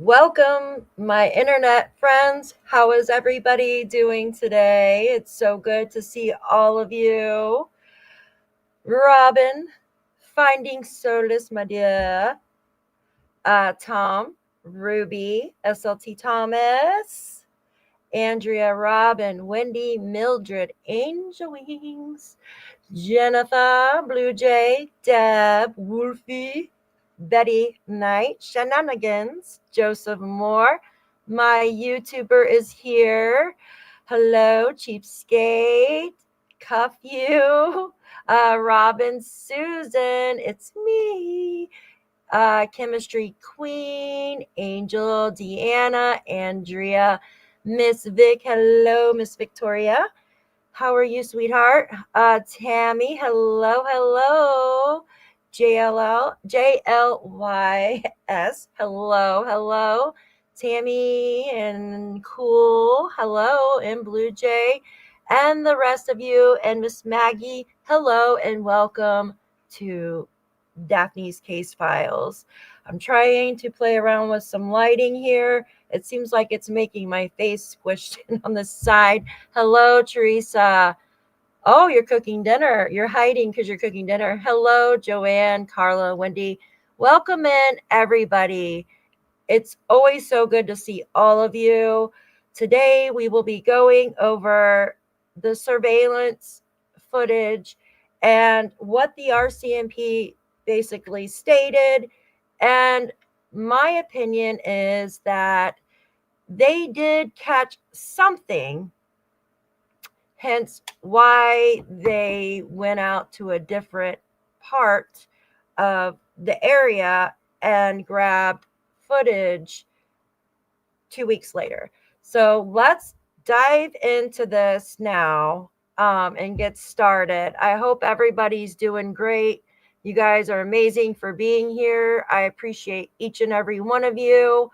Welcome, my internet friends. How is everybody doing today? It's so good to see all of you. Robin, finding solace, my dear. Tom, Ruby, SLT Thomas, Andrea, Robin, Wendy, Mildred, Angel Wings, Jennifer, Blue Jay, Deb, Wolfie, Betty Knight, Shenanigans, Joseph Moore. My YouTuber is here. Hello, Cheapskate, Cuff You, Robin, Susan, it's me. Chemistry Queen, Angel, Deanna, Andrea, Miss Vic. Hello, Miss Victoria. How are you, sweetheart? Tammy, hello. JLYS, hello. Tammy and Cool, hello, and Blue Jay, and the rest of you, and Miss Maggie, hello, and welcome to Daphne's Case Files. I'm trying to play around with some lighting here. It seems like it's making my face squished in on the side. Hello, Teresa. Oh, you're cooking dinner. You're hiding because you're cooking dinner. Hello, Joanne, Carla, Wendy. Welcome in, everybody. It's always so good to see all of you. Today, we will be going over the surveillance footage and what the RCMP basically stated. And my opinion is that they did catch something, hence why they went out to a different part of the area and grabbed footage 2 weeks later. So let's dive into this now and get started. I hope everybody's doing great. You guys are amazing for being here. I appreciate each and every one of you.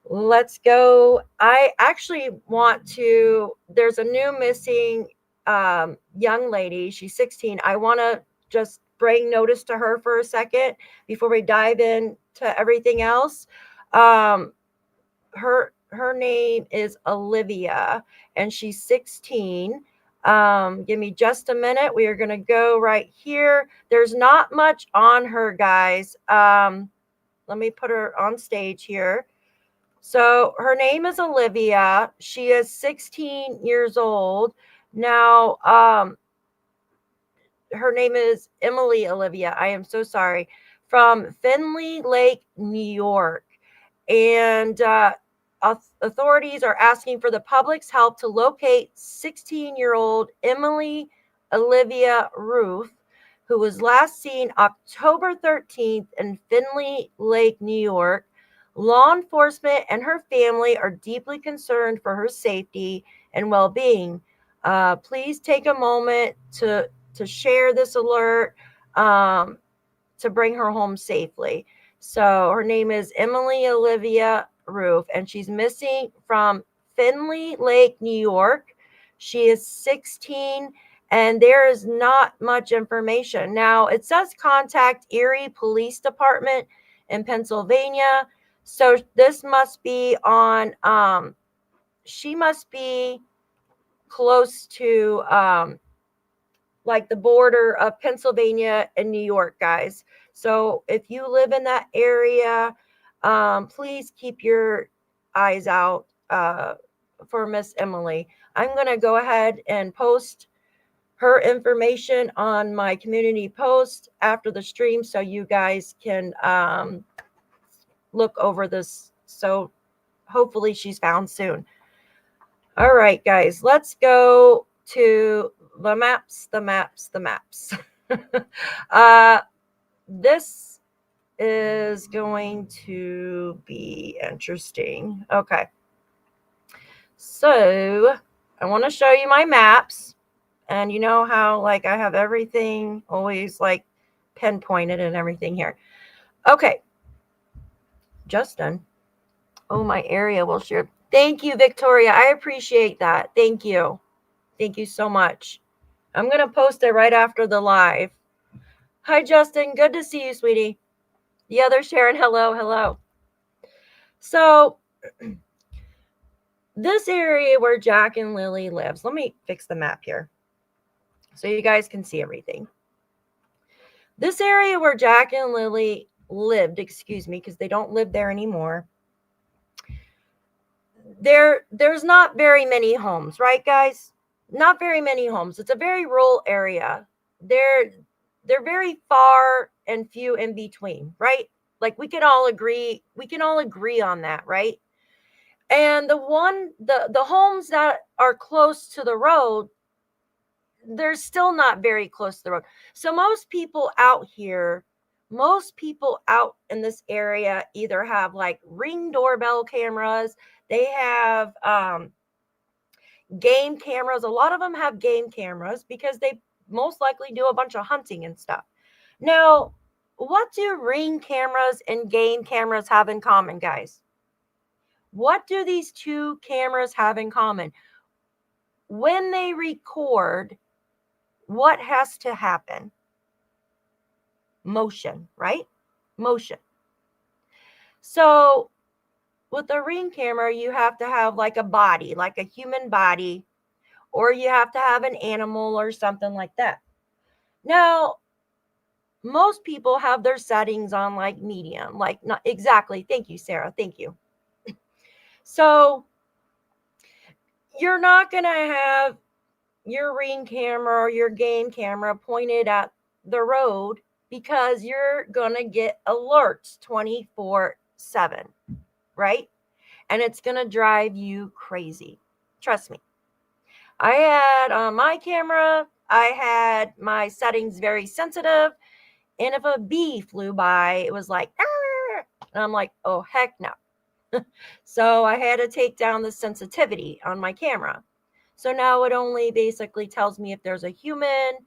Let's go. I actually want to, there's a new missing young lady. She's 16. I want to just bring notice to her for a second before we dive into everything else. Her name is Olivia, and she's 16. Give me just a minute. We are going to go right here. There's not much on her, guys. Let me put her on stage here. So her name is Olivia. She is 16 years old. Now, her name is Emily Olivia. I am so sorry. From Findlay Lake, New York. And authorities are asking for the public's help to locate 16-year-old Emily Olivia Roof, who was last seen October 13th in Findlay Lake, New York. Law enforcement and her family are deeply concerned for her safety and well-being. Please take a moment to share this alert to bring her home safely. So her name is Emily Olivia Roof, and she's missing from Findlay Lake, New York. She is 16, and there is not much information. Now, it says contact Erie Police Department in Pennsylvania. So this must be on, she must be close to, like the border of Pennsylvania and New York, guys. So if you live in that area, please keep your eyes out for Miss Emily. I'm going to go ahead and post her information on my community post after the stream so you guys can look over this. So hopefully she's found soon. All right, guys, let's go to the maps. This is going to be interesting. Okay. So I want to show you my maps. And you know how, like, I have everything always, like, pinpointed and everything here. Okay. Justin. Oh, my area will share. Thank you, Victoria. I appreciate that. Thank you. Thank you so much. I'm going to post it right after the live. Hi, Justin. Good to see you, sweetie. The other Sharon, hello. So this area where Jack and Lilly lives, let me fix the map here so you guys can see everything. This area where Jack and Lilly lived, because they don't live there anymore, there's not very many homes, right, guys? Not very many homes. It's a very rural area. They're very far and few in between, right? Like we can all agree on that, right? And the homes that are close to the road, they're still not very close to the road. So most people out in this area either have like Ring doorbell cameras, they have game cameras. A lot of them have game cameras because they most likely do a bunch of hunting and stuff. Now, what do Ring cameras and game cameras have in common, guys? What do these two cameras have in common? When they record, what has to happen? Motion, right? Motion. So with a Ring camera, you have to have like a body, like a human body, or you have to have an animal or something like that. Now, most people have their settings on like medium, like not exactly. Thank you, Sarah. Thank you. So you're not going to have your Ring camera or your game camera pointed at the road because you're going to get alerts 24/7, right? And it's going to drive you crazy. Trust me. I had on my camera, I had my settings very sensitive. And if a bee flew by, it was like, Arr! And I'm like, oh, heck no. So I had to take down the sensitivity on my camera. So now it only basically tells me if there's a human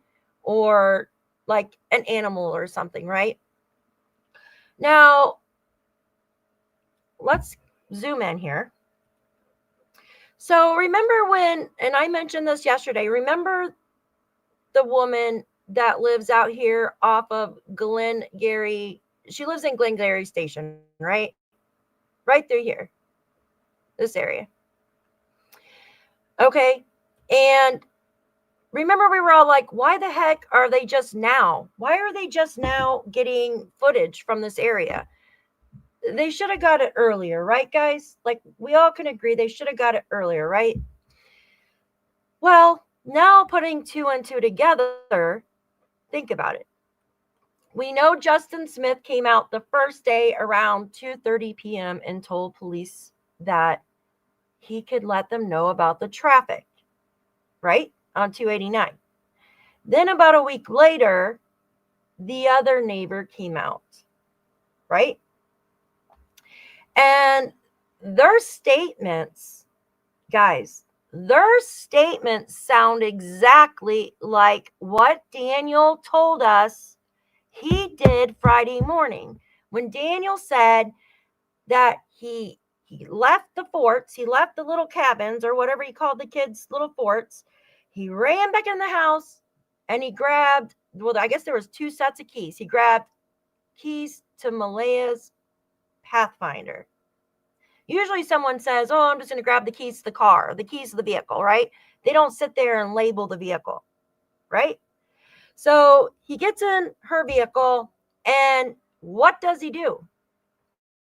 or like an animal or something, right? Now, let's zoom in here. So remember when, and I mentioned this yesterday, remember the woman that lives out here off of Glengarry? She lives in Glengarry Station, right? Right through here, this area. Okay. And remember, we were all like, why the heck are they just now? Why are they just now getting footage from this area? They should have got it earlier, right, guys? Like, we all can agree they should have got it earlier, right? Well, now putting two and two together, think about it. We know Justin Smith came out the first day around 2:30 p.m. and told police that he could let them know about the traffic, right, on 289. Then about a week later, the other neighbor came out, right? And their statements, guys, their statements sound exactly like what Daniel told us he did Friday morning. When Daniel said that he left the forts, he left the little cabins or whatever he called the kids' little forts, he ran back in the house and he grabbed, well, I guess there was two sets of keys. He grabbed keys to Malaya's Pathfinder. Usually someone says, oh, I'm just going to grab the keys to the car, the keys to the vehicle, right? They don't sit there and label the vehicle, right? So he gets in her vehicle, and what does he do?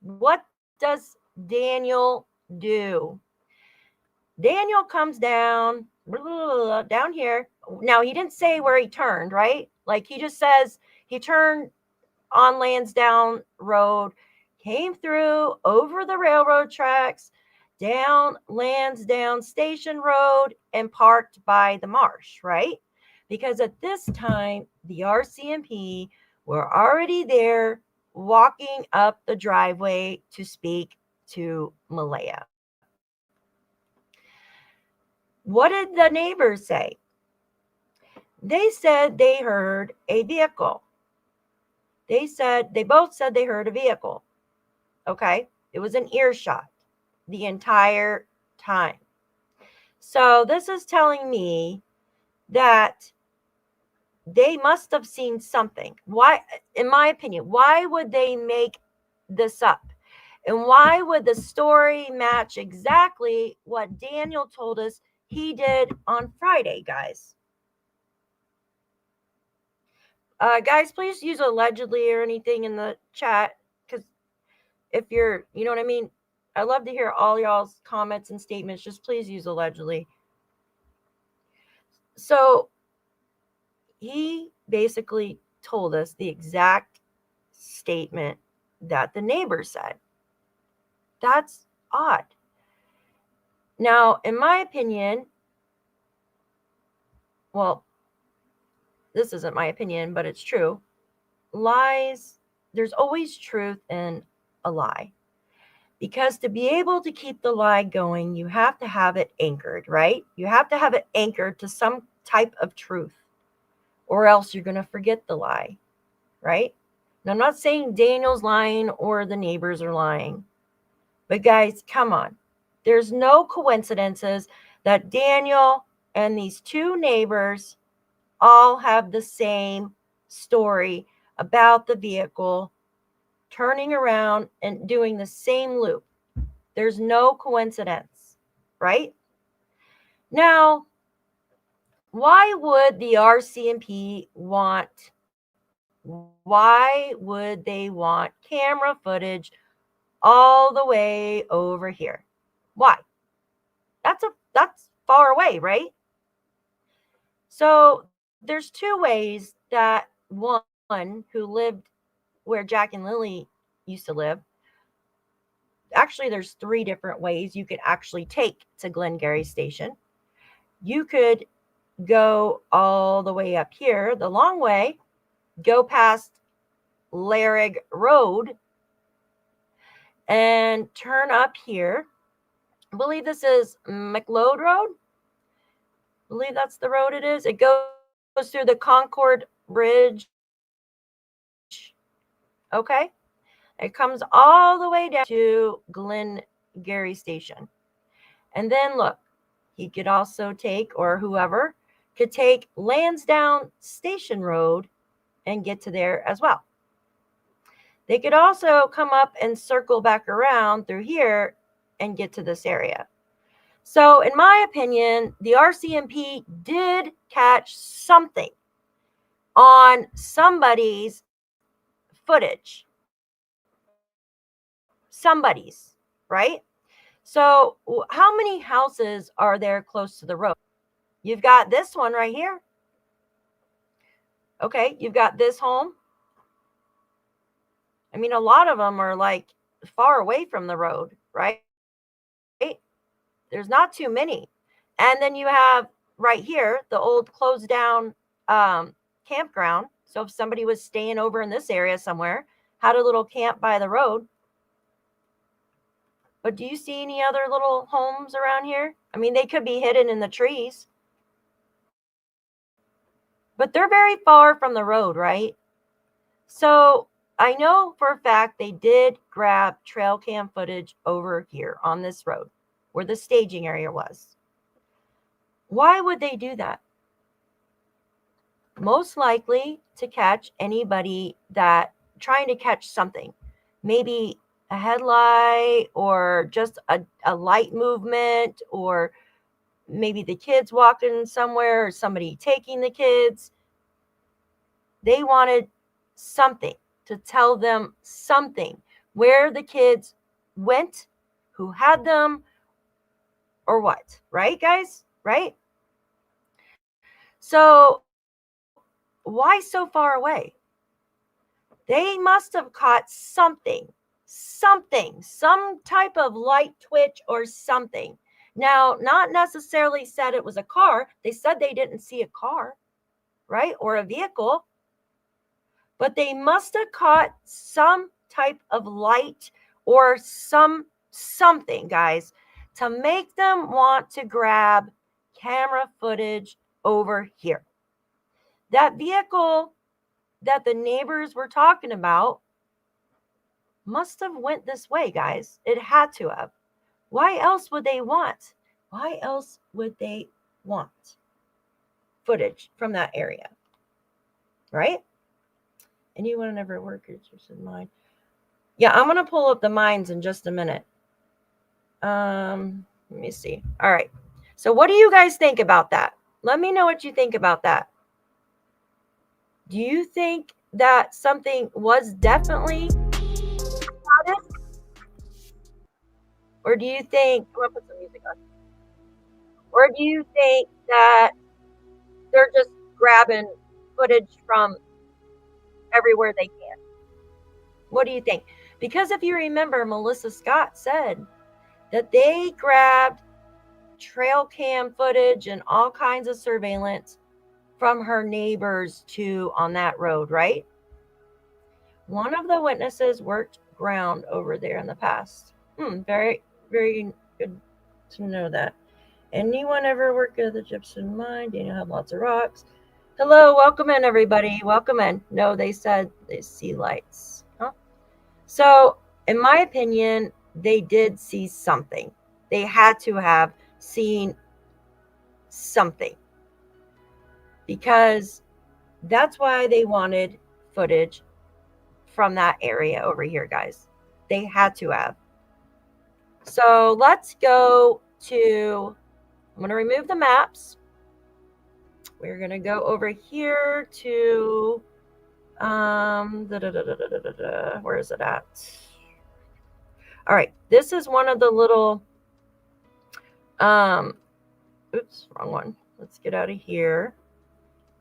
What does Daniel do? Daniel comes down here. Now, he didn't say where he turned, right? Like, he just says he turned on Landsdowne Road, came through over the railroad tracks, down Landsdowne Station Road, and parked by the marsh, right? Because at this time, the RCMP were already there walking up the driveway to speak to Malaya. What did the neighbors say? They said they heard a vehicle. They both said they heard a vehicle. Okay? It was an earshot the entire time. So this is telling me that they must have seen something. Why, in my opinion, why would they make this up? And why would the story match exactly what Daniel told us he did on Friday, guys? Guys, please use allegedly or anything in the chat, because if you're, you know what I mean? I love to hear all y'all's comments and statements. Just please use allegedly. So he basically told us the exact statement that the neighbor said. That's odd. Now, in my opinion, well, this isn't my opinion, but it's true. Lies, there's always truth in a lie. Because to be able to keep the lie going, you have to have it anchored, right? You have to have it anchored to some type of truth, or else you're going to forget the lie, right? Now, I'm not saying Daniel's lying or the neighbors are lying, but guys, come on. There's no coincidences that Daniel and these two neighbors all have the same story about the vehicle turning around and doing the same loop. There's no coincidence, right? Now, why would the RCMP why would they want camera footage all the way over here? Why? That's far away, right? So there's two ways that one who lived where Jack and Lilly used to live. Actually, there's three different ways you could actually take to Glengarry Station. You could go all the way up here, the long way, go past Larrig Road, and turn up here. I believe this is McLeod Road. I believe that's the road it is. It goes through the Concord Bridge. Okay. It comes all the way down to Glengarry Station. And then look, he could also take, or whoever could take Landsdowne Station Road and get to there as well. They could also come up and circle back around through here and get to this area. So in my opinion, the RCMP did catch something on somebody's footage. Somebody's, right? So how many houses are there close to the road? You've got this one right here. Okay, you've got this home. I mean, a lot of them are like far away from the road, right? There's not too many. And then you have right here, the old closed down campground. So if somebody was staying over in this area somewhere, had a little camp by the road. But do you see any other little homes around here? I mean, they could be hidden in the trees. But they're very far from the road, right? So I know for a fact they did grab trail cam footage over here on this road where the staging area was. Why would they do that? Most likely to catch anybody that trying to catch something. Maybe a headlight or just a light movement, or maybe the kids walking somewhere or somebody taking the kids. They wanted something to tell them something, where the kids went, who had them, or what, right, guys? Right? So, why so far away? They must have caught something, some type of light twitch or something. Now, not necessarily said it was a car. They said they didn't see a car, right? Or a vehicle. But they must have caught some type of light or something, guys, to make them want to grab camera footage over here. That vehicle that the neighbors were talking about must have went this way, guys. It had to have. Why else would they want? Why else would they want footage from that area? Right? Anyone ever work in mind? Yeah, I'm going to pull up the mines in just a minute. Let me see. All right. So what do you guys think about that? Let me know what you think about that. Do you think that something was definitely spotted? Or do you think, I'm going to put some music on. Or do you think that they're just grabbing footage from everywhere they can? What do you think? Because if you remember, Melissa Scott said that they grabbed trail cam footage and all kinds of surveillance from her neighbors too on that road, right? One of the witnesses worked ground over there in the past. Very, very good to know that. Anyone ever work at the gypsum mine? Daniel had lots of rocks. Hello, welcome in, everybody. Welcome in. No, they said they see lights. Huh? So, in my opinion, they did see something. They had to have seen something, because that's why they wanted footage from that area over here, guys. They had to have. So let's go to, I'm going to remove the maps. We're going to go over here to, where is it at? All right, this is one of the little, oops, wrong one. Let's get out of here.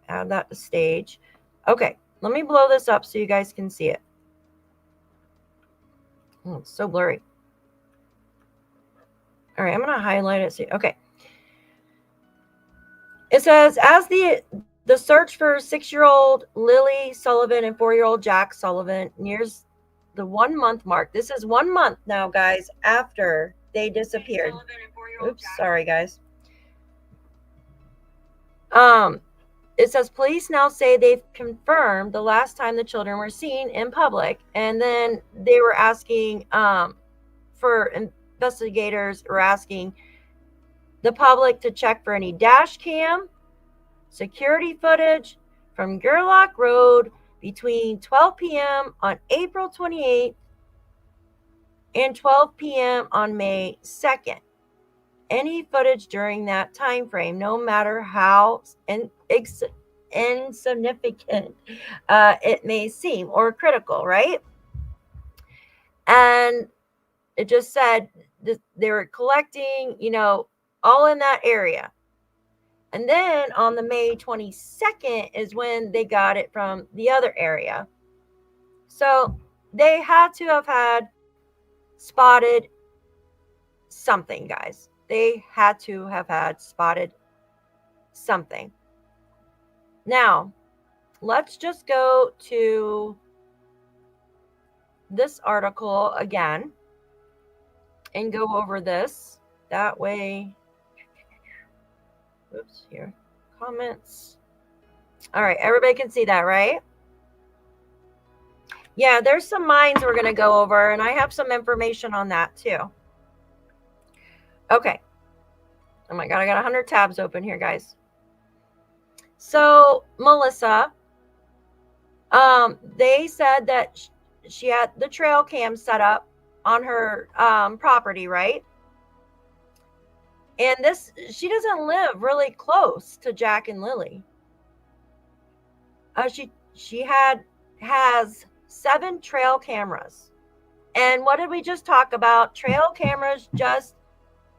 Add that to stage. Okay, let me blow this up so you guys can see it. Oh, it's so blurry. All right, I'm going to highlight it. See, okay. It says, as the search for 6-year-old Lilly Sullivan and 4-year-old Jack Sullivan nears the 1 month mark. This is 1 month now, guys, after they disappeared. Oops, sorry, guys. It says police now say they've confirmed the last time the children were seen in public, and then they were asking for investigators were asking the public to check for any dash cam security footage from Gairloch Road between 12 p.m. on April 28th and 12 p.m. on May 2nd. Any footage during that time frame, no matter how insignificant it may seem or critical, right? And it just said they were collecting, all in that area. And then on the May 22nd is when they got it from the other area. So they had to have had spotted something, guys. They had to have had spotted something. Now, let's just go to this article again and go over this. That way, oops, here, comments. All right, everybody can see that, right? Yeah, there's some mines we're going to go over, and I have some information on that too. Okay. Oh my God, I got 100 tabs open here, guys. So, Melissa, they said that she had the trail cam set up property, right? And she doesn't live really close to Jack and Lilly. She has 7 trail cameras. And what did we just talk about? Trail cameras just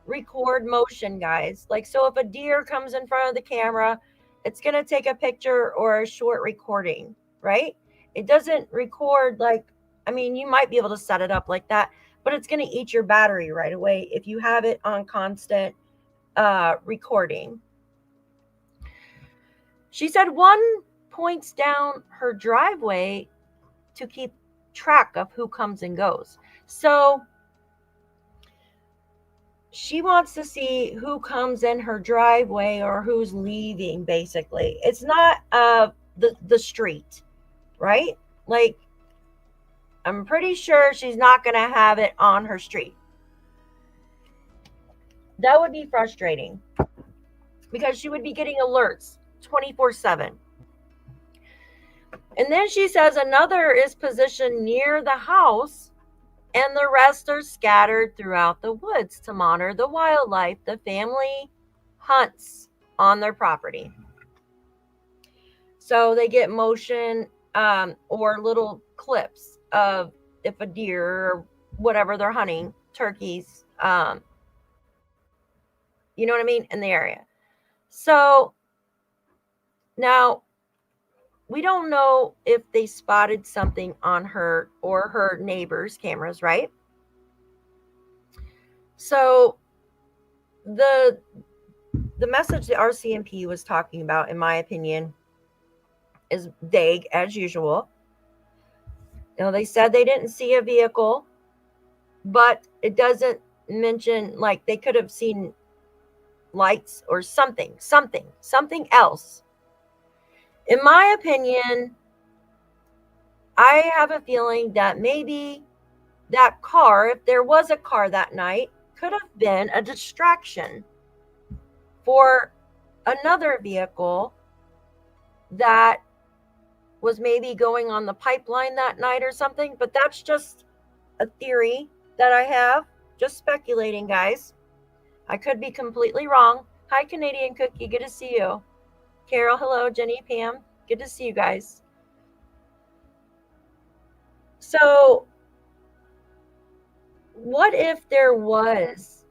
record motion, guys. Like, so if a deer comes in front of the camera, it's going to take a picture or a short recording, right? It doesn't record like, I mean, you might be able to set it up like that, but it's going to eat your battery right away if you have it on constant recording. She said one points down her driveway to keep track of who comes and goes. So she wants to see who comes in her driveway or who's leaving, basically. It's not the street, right? Like, I'm pretty sure she's not going to have it on her street. That would be frustrating because she would be getting alerts 24/7. And then she says another is positioned near the house and the rest are scattered throughout the woods to monitor the wildlife the family hunts on their property. So they get motion or little clips of if a deer or whatever they're hunting, turkeys, you know what I mean, in the area. So now we don't know if they spotted something on her or her neighbor's cameras, right? So the message the RCMP was talking about, in my opinion, is vague as usual. You know, they said they didn't see a vehicle, but it doesn't mention, like, they could have seen lights or something else. In my opinion, I have a feeling that maybe that car, if there was a car that night, could have been a distraction for another vehicle that was maybe going on the pipeline that night or something. But that's just a theory that I have, just speculating, guys. I could be completely wrong. Hi, Canadian Cookie, good to see you. Carol, hello. Jenny, Pam, good to see you guys. So what if there was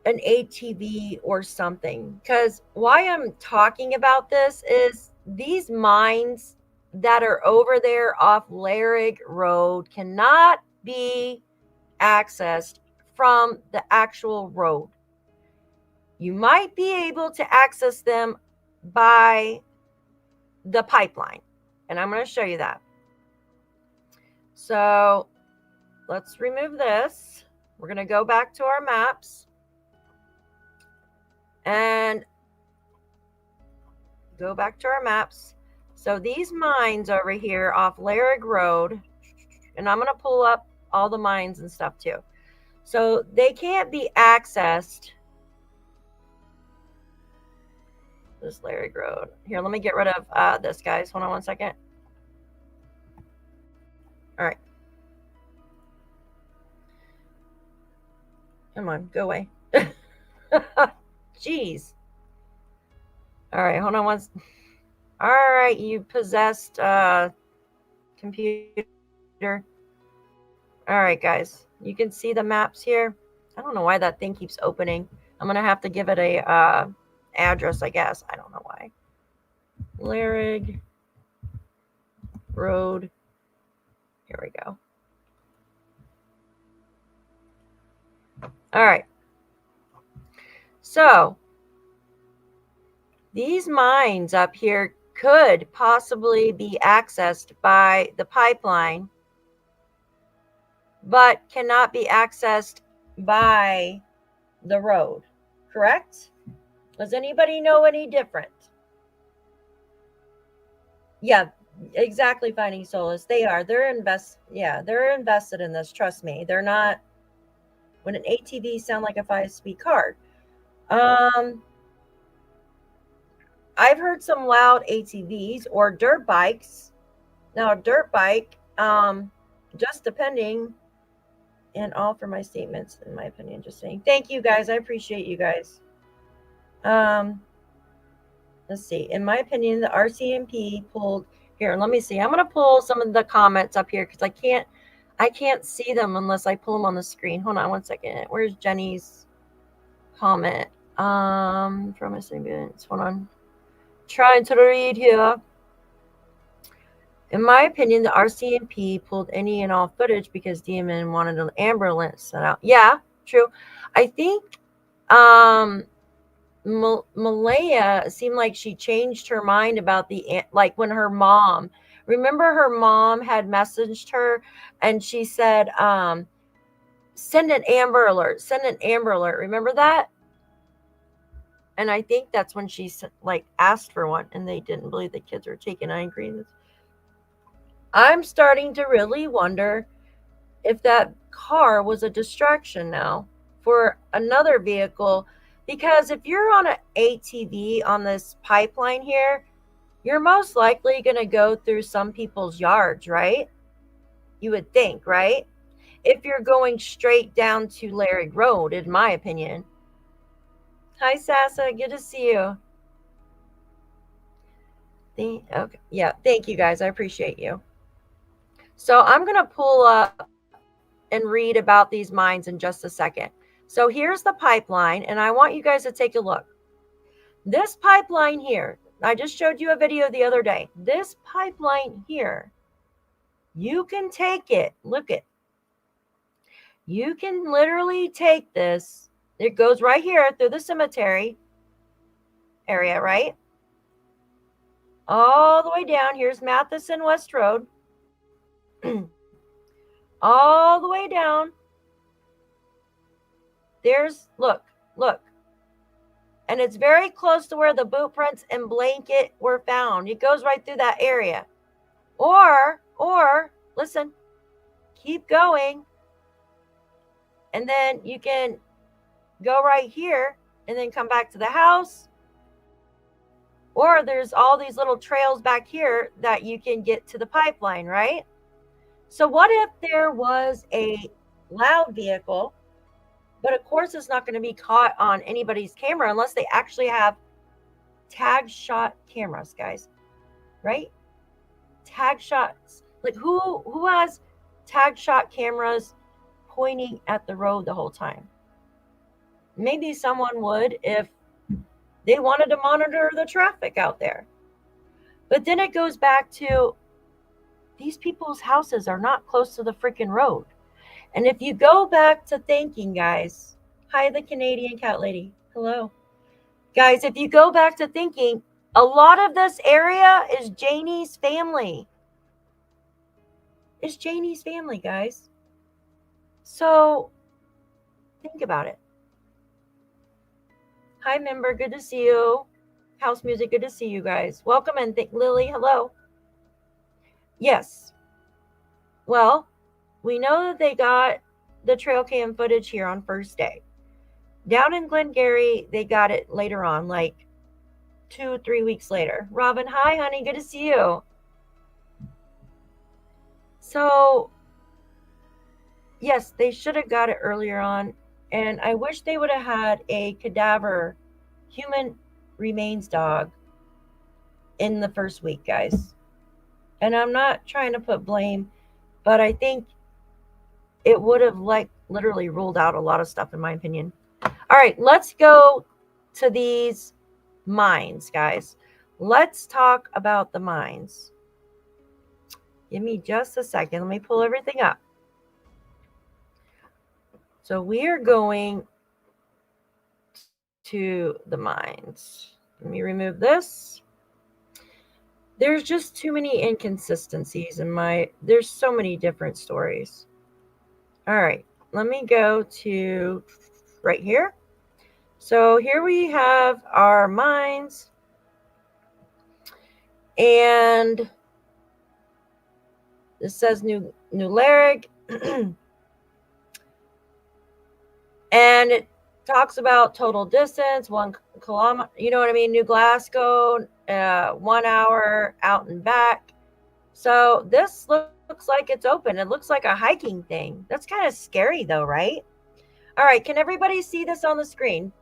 an ATV or something? Because why I'm talking about this is these mines that are over there off Larrig Road cannot be accessed from the actual road. You might be able to access them by the pipeline, and I'm going to show you that. So let's remove this. We're going to go back to our maps and go back to our maps. So these mines over here off Larrig Road, and I'm going to pull up all the mines and stuff too. So they can't be accessed. This Larrig Road. Here, let me get rid of this, guys. Hold on one second. All right. Come on, go away. Jeez. All right, hold on one. All right, you possessed computer. All right, guys. You can see the maps here. I don't know why that thing keeps opening. I'm going to have to give it a address, I guess. I don't know why. Larrig Road. Here we go. All right. So these mines up here could possibly be accessed by the pipeline, but cannot be accessed by the road, correct? Does anybody know any different? Yeah, exactly, Finding Solace. They are. They're invested in this, trust me. They're not. When an ATV sound like a 5-speed car. I've heard some loud ATVs or dirt bikes. Now, a dirt bike, just depending and all for my statements, in my opinion. Just saying. Thank you guys. I appreciate you guys. Let's see. In my opinion, the RCMP pulled here. Let me see. I'm going to pull some of the comments up here because I can't see them unless I pull them on the screen. Hold on one second. Where's Jenny's comment? From a statement. Hold on. Trying to read here. In my opinion, the RCMP pulled any and all footage because Demon wanted an ambulance set out. Yeah, true. I think Malaya seemed like she changed her mind about like when her mom, remember her mom had messaged her and she said, send an Amber Alert, remember that? And I think that's when she like asked for one and they didn't believe the kids were taken. I agree. I'm starting to really wonder if that car was a distraction now for another vehicle, because if you're on an ATV on this pipeline here, you're most likely going to go through some people's yards, right? You would think, right? If you're going straight down to Larry Road, in my opinion. Hi, Sasa. Good to see you. Okay. Yeah, thank you guys. I appreciate you. So I'm going to pull up and read about these mines in just a second. So here's the pipeline, and I want you guys to take a look. This pipeline here, I just showed you a video the other day. This pipeline here, you can take it. Look it. You can literally take this. It goes right here through the cemetery area, right? All the way down. Here's Matheson West Road. All the way down. There's, look. And it's very close to where the boot prints and blanket were found. It goes right through that area. Or, listen, keep going. And then you can go right here and then come back to the house. Or there's all these little trails back here that you can get to the pipeline, right? So what if there was a loud vehicle, but of course it's not going to be caught on anybody's camera unless they actually have tag shot cameras, guys, right? Tag shots. Like who has tag shot cameras pointing at the road the whole time? Maybe someone would if they wanted to monitor the traffic out there. But then it goes back to these people's houses are not close to the freaking road. And if you go back to thinking, guys, hi, the Canadian cat lady. Hello. Guys, if you go back to thinking, a lot of this area is Janie's family. It's Janie's family, guys. So think about it. Hi, member. Good to see you. House music. Good to see you guys. Welcome and Lily. Hello. Yes. Well, we know that they got the trail cam footage here on first day. Down in Glengarry, they got it later on, like 2-3 weeks later. Robin, hi, honey. Good to see you. So, yes, they should have got it earlier on. And I wish they would have had a cadaver human remains dog in the first week, guys. And I'm not trying to put blame, but I think it would have like literally ruled out a lot of stuff, in my opinion. All right, let's go to these mines, guys. Let's talk about the mines. Give me just a second. Let me pull everything up. So we are going to the mines. Let me remove this. There's just too many inconsistencies there's so many different stories. All right, let me go to right here. So here we have our mines. And this says New Larrig. And it talks about total distance, 1 kilometer, you know what I mean? New Glasgow, 1 hour out and back. So this looks looks like it's open. It looks like a hiking thing. That's kind of scary though, right? All right, can everybody see this on the screen?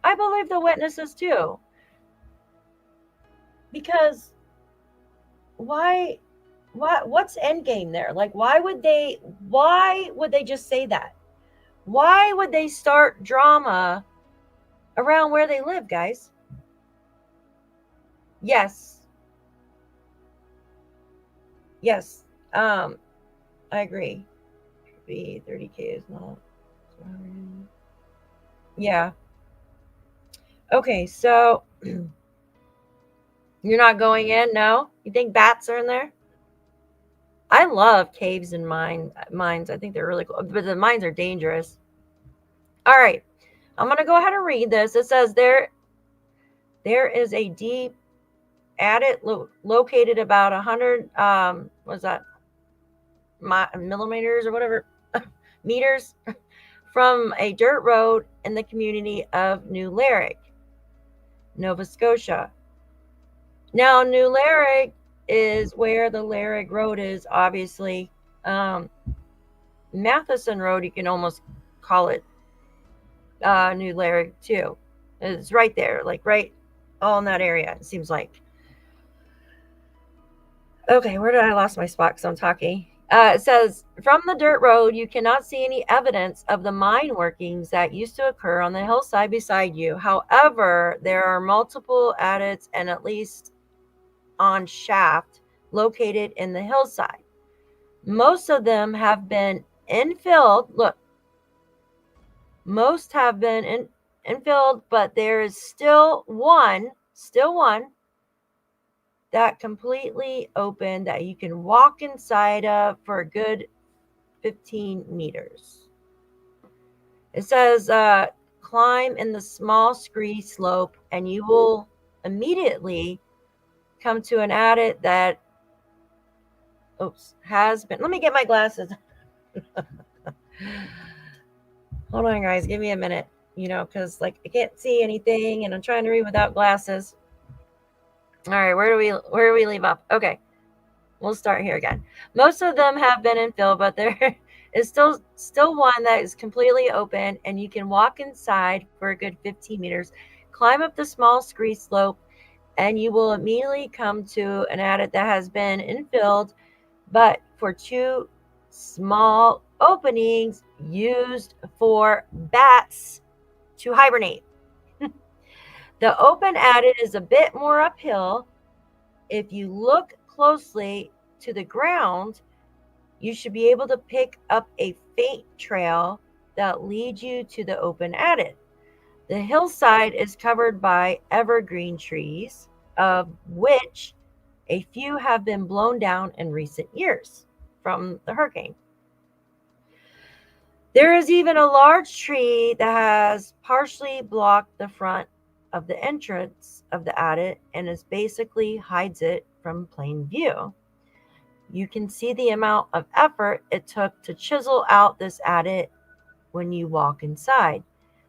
I believe the witnesses too. Because what's end game there? Like why would they just say that? Why would they start drama around where they live, guys? Yes. Yes. I agree. Be 30K is not. Yeah. Okay, so you're not going in? No? You think bats are in there? I love caves and mines. I think they're really cool, but the mines are dangerous. All right, I'm gonna go ahead and read this. It says there is a deep adit located about 100 what's that, millimeters or whatever meters from a dirt road in the community of New Lerwick, Nova Scotia. Now, New Lerwick is where the Lerwick Road is, obviously. Matheson Road, you can almost call it New Lerwick too. It's right there, like right all in that area, it seems like. Okay, where did I lost my spot because I'm talking? It says, from the dirt road, you cannot see any evidence of the mine workings that used to occur on the hillside beside you. However, there are multiple adits and at least on shaft located in the hillside. Most of them have been infilled. Look, most have been infilled, but there is still one that completely open that you can walk inside of for a good 15 meters. It says climb in the small scree slope and you will immediately come to an adit that has been, let me get my glasses. Hold on, guys, give me a minute, because like I can't see anything and I'm trying to read without glasses. All right, where do we leave off? Okay, we'll start here again. Most of them have been infilled, but there is still one that is completely open and you can walk inside for a good 15 meters, climb up the small scree slope, and you will immediately come to an adit that has been infilled, but for two small openings used for bats to hibernate. The open adit is a bit more uphill. If you look closely to the ground, you should be able to pick up a faint trail that leads you to the open adit. The hillside is covered by evergreen trees, of which a few have been blown down in recent years from the hurricane. There is even a large tree that has partially blocked the front of the entrance of the adit and is basically hides it from plain view. You can see the amount of effort it took to chisel out this adit when you walk inside.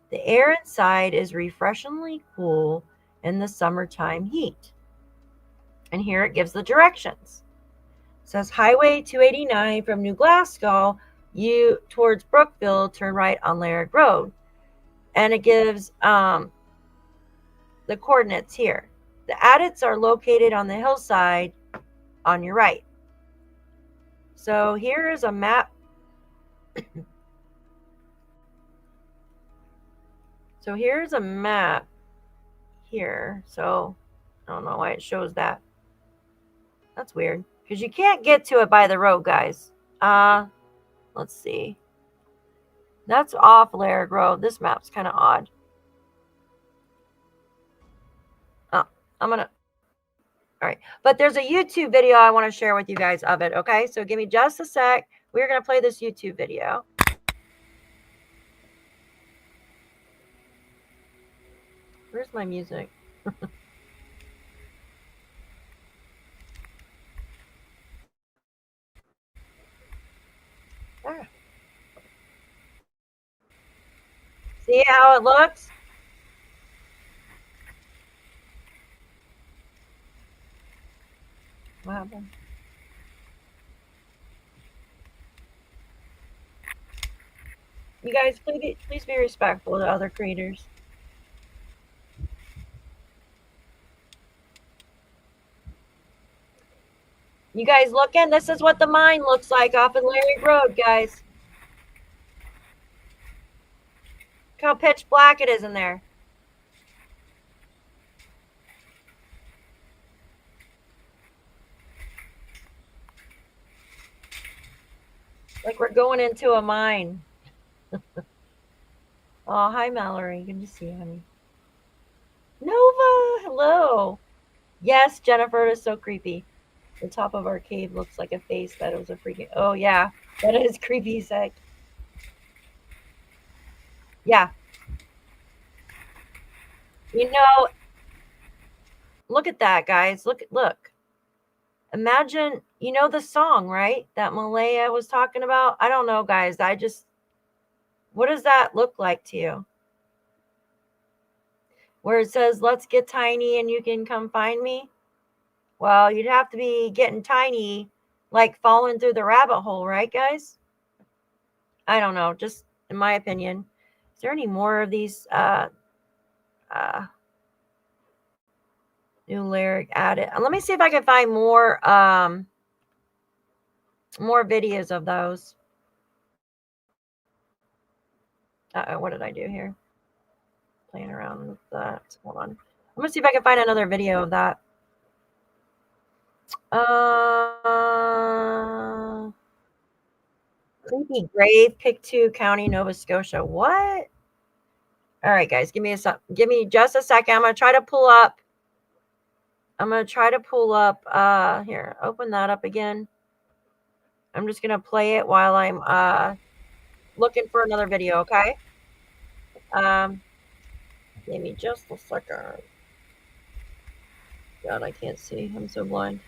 The air inside is refreshingly cool in the summertime heat. And here it gives the directions. It says Highway 289 from New Glasgow, you towards Brookville, turn right on Lerwick Road. And it gives the coordinates here. The adits are located on the hillside on your right. So here is a map. So here's a map here. So I don't know why it shows that. That's weird because you can't get to it by the road, guys. Let's see. That's off Lerwick Road. This map's kind of odd. I'm gonna. All right, but there's a YouTube video I want to share with you guys of it. Okay, so give me just a sec. We're gonna play this YouTube video. Where's my music? Ah. See how it looks? What happened? You guys, please be respectful to other creators. You guys looking? This is what the mine looks like off of Larry Road, guys. Look how pitch black it is in there. Like we're going into a mine. Oh, hi, Mallory. Good to see you, honey. Nova, hello. Yes, Jennifer, is so creepy. The top of our cave looks like a face that was a freaking... Oh, yeah. That is creepy, Zach. Yeah. You know, look at that, guys. Look. Imagine, you know the song, right? That Malaya was talking about? I don't know, guys. What does that look like to you? Where it says, let's get tiny and you can come find me? Well, you'd have to be getting tiny, like falling through the rabbit hole, right, guys? I don't know, just in my opinion. Is there any more of these new lyric added? Let me see if I can find more videos of those. What did I do here? Playing around with that. Hold on. I'm gonna see if I can find another video of that. Creepy grave, PICTOU County, Nova Scotia. What? All right, guys, give me just a second. I'm gonna try to pull up. Here, open that up again. I'm just gonna play it while I'm looking for another video, okay? Give me just a second. God, I can't see. I'm so blind.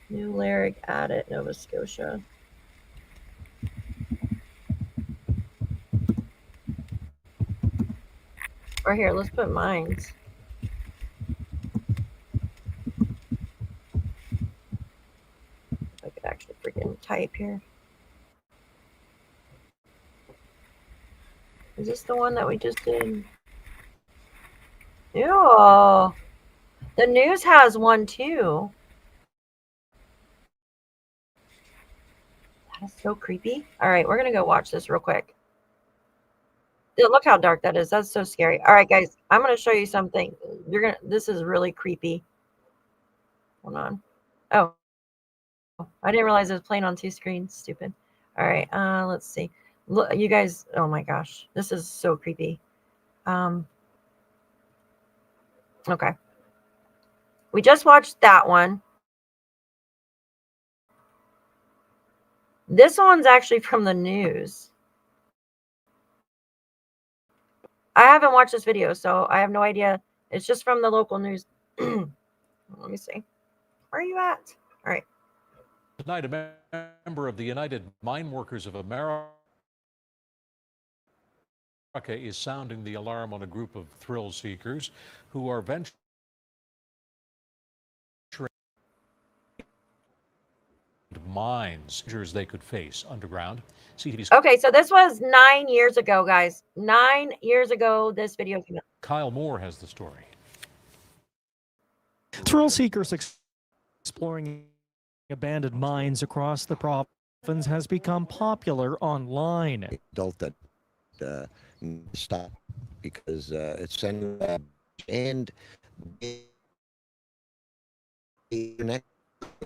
New lyric added, Nova Scotia. Or here, let's put mines. If I could actually freaking type here. Is this the one that we just did? Ew. The news has one too. That is so creepy. All right, we're gonna go watch this real quick. Look how dark that is. That's so scary. All right, guys, I'm gonna show you something. This is really creepy. Hold on. Oh, I didn't realize it was playing on two screens. Stupid. All right, let's see. Look, you guys. Oh my gosh, this is so creepy. Okay. We just watched that one. This one's actually from the news. I haven't watched this video, so I have no idea. It's just from the local news. Let me see. Where are you at? All right. Tonight, a member of the United Mine Workers of America is sounding the alarm on a group of thrill seekers who are venturing mines they could face underground. CTV's okay, so this was 9 years ago, guys. 9 years ago, this video came out. Kyle Moore has the story. Thrill seekers exploring abandoned mines across the province has become popular online. Adult that stop because it's sending and they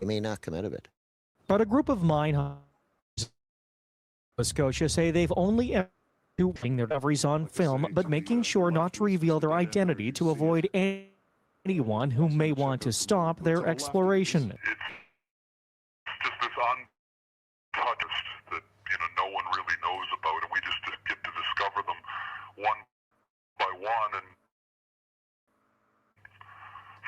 may not come out of it. But a group of mine hunters in Nova Scotia say they've only doing their discoveries on film, but making sure not to reveal their identity to avoid anyone who may want to stop their exploration. It's just this untouched that no one really knows about, and we just get to discover them one by one. And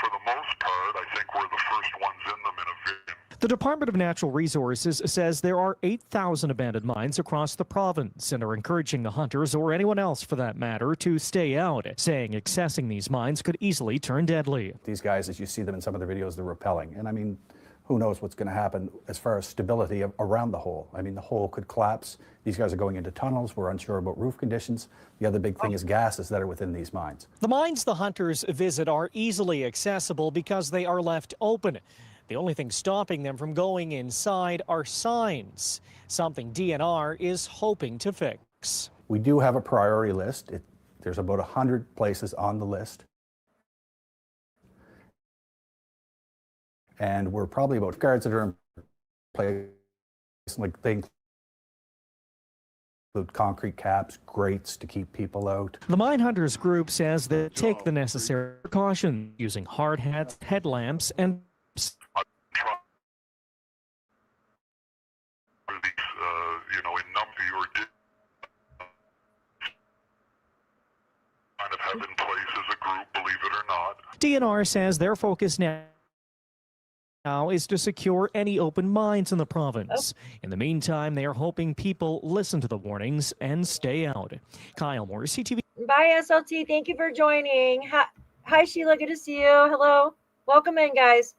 for the most part, I think we're the first ones in them in a video. The Department of Natural Resources says there are 8,000 abandoned mines across the province and are encouraging the hunters, or anyone else for that matter, to stay out, saying accessing these mines could easily turn deadly. These guys, as you see them in some of their videos, they're repelling. And I mean, who knows what's going to happen as far as stability around the hole. I mean, the hole could collapse. These guys are going into tunnels. We're unsure about roof conditions. The other big thing is gases that are within these mines. The mines the hunters visit are easily accessible because they are left open. The only thing stopping them from going inside are signs, something DNR is hoping to fix. We do have a priority list. There's about 100 places on the list. And we're probably about guards that are in place, like they include concrete caps, grates to keep people out. The Mine Hunters group says they take the necessary precautions using hard hats, headlamps, and you know, in number or kind of have in place as a group, believe it or not. DNR says their focus now is to secure any open mines in the province. In the meantime, they are hoping people listen to the warnings and stay out. Kyle Moore, CTV. Bye, SLT. Thank you for joining. Hi, Sheila. Good to see you. Hello. Welcome in, guys.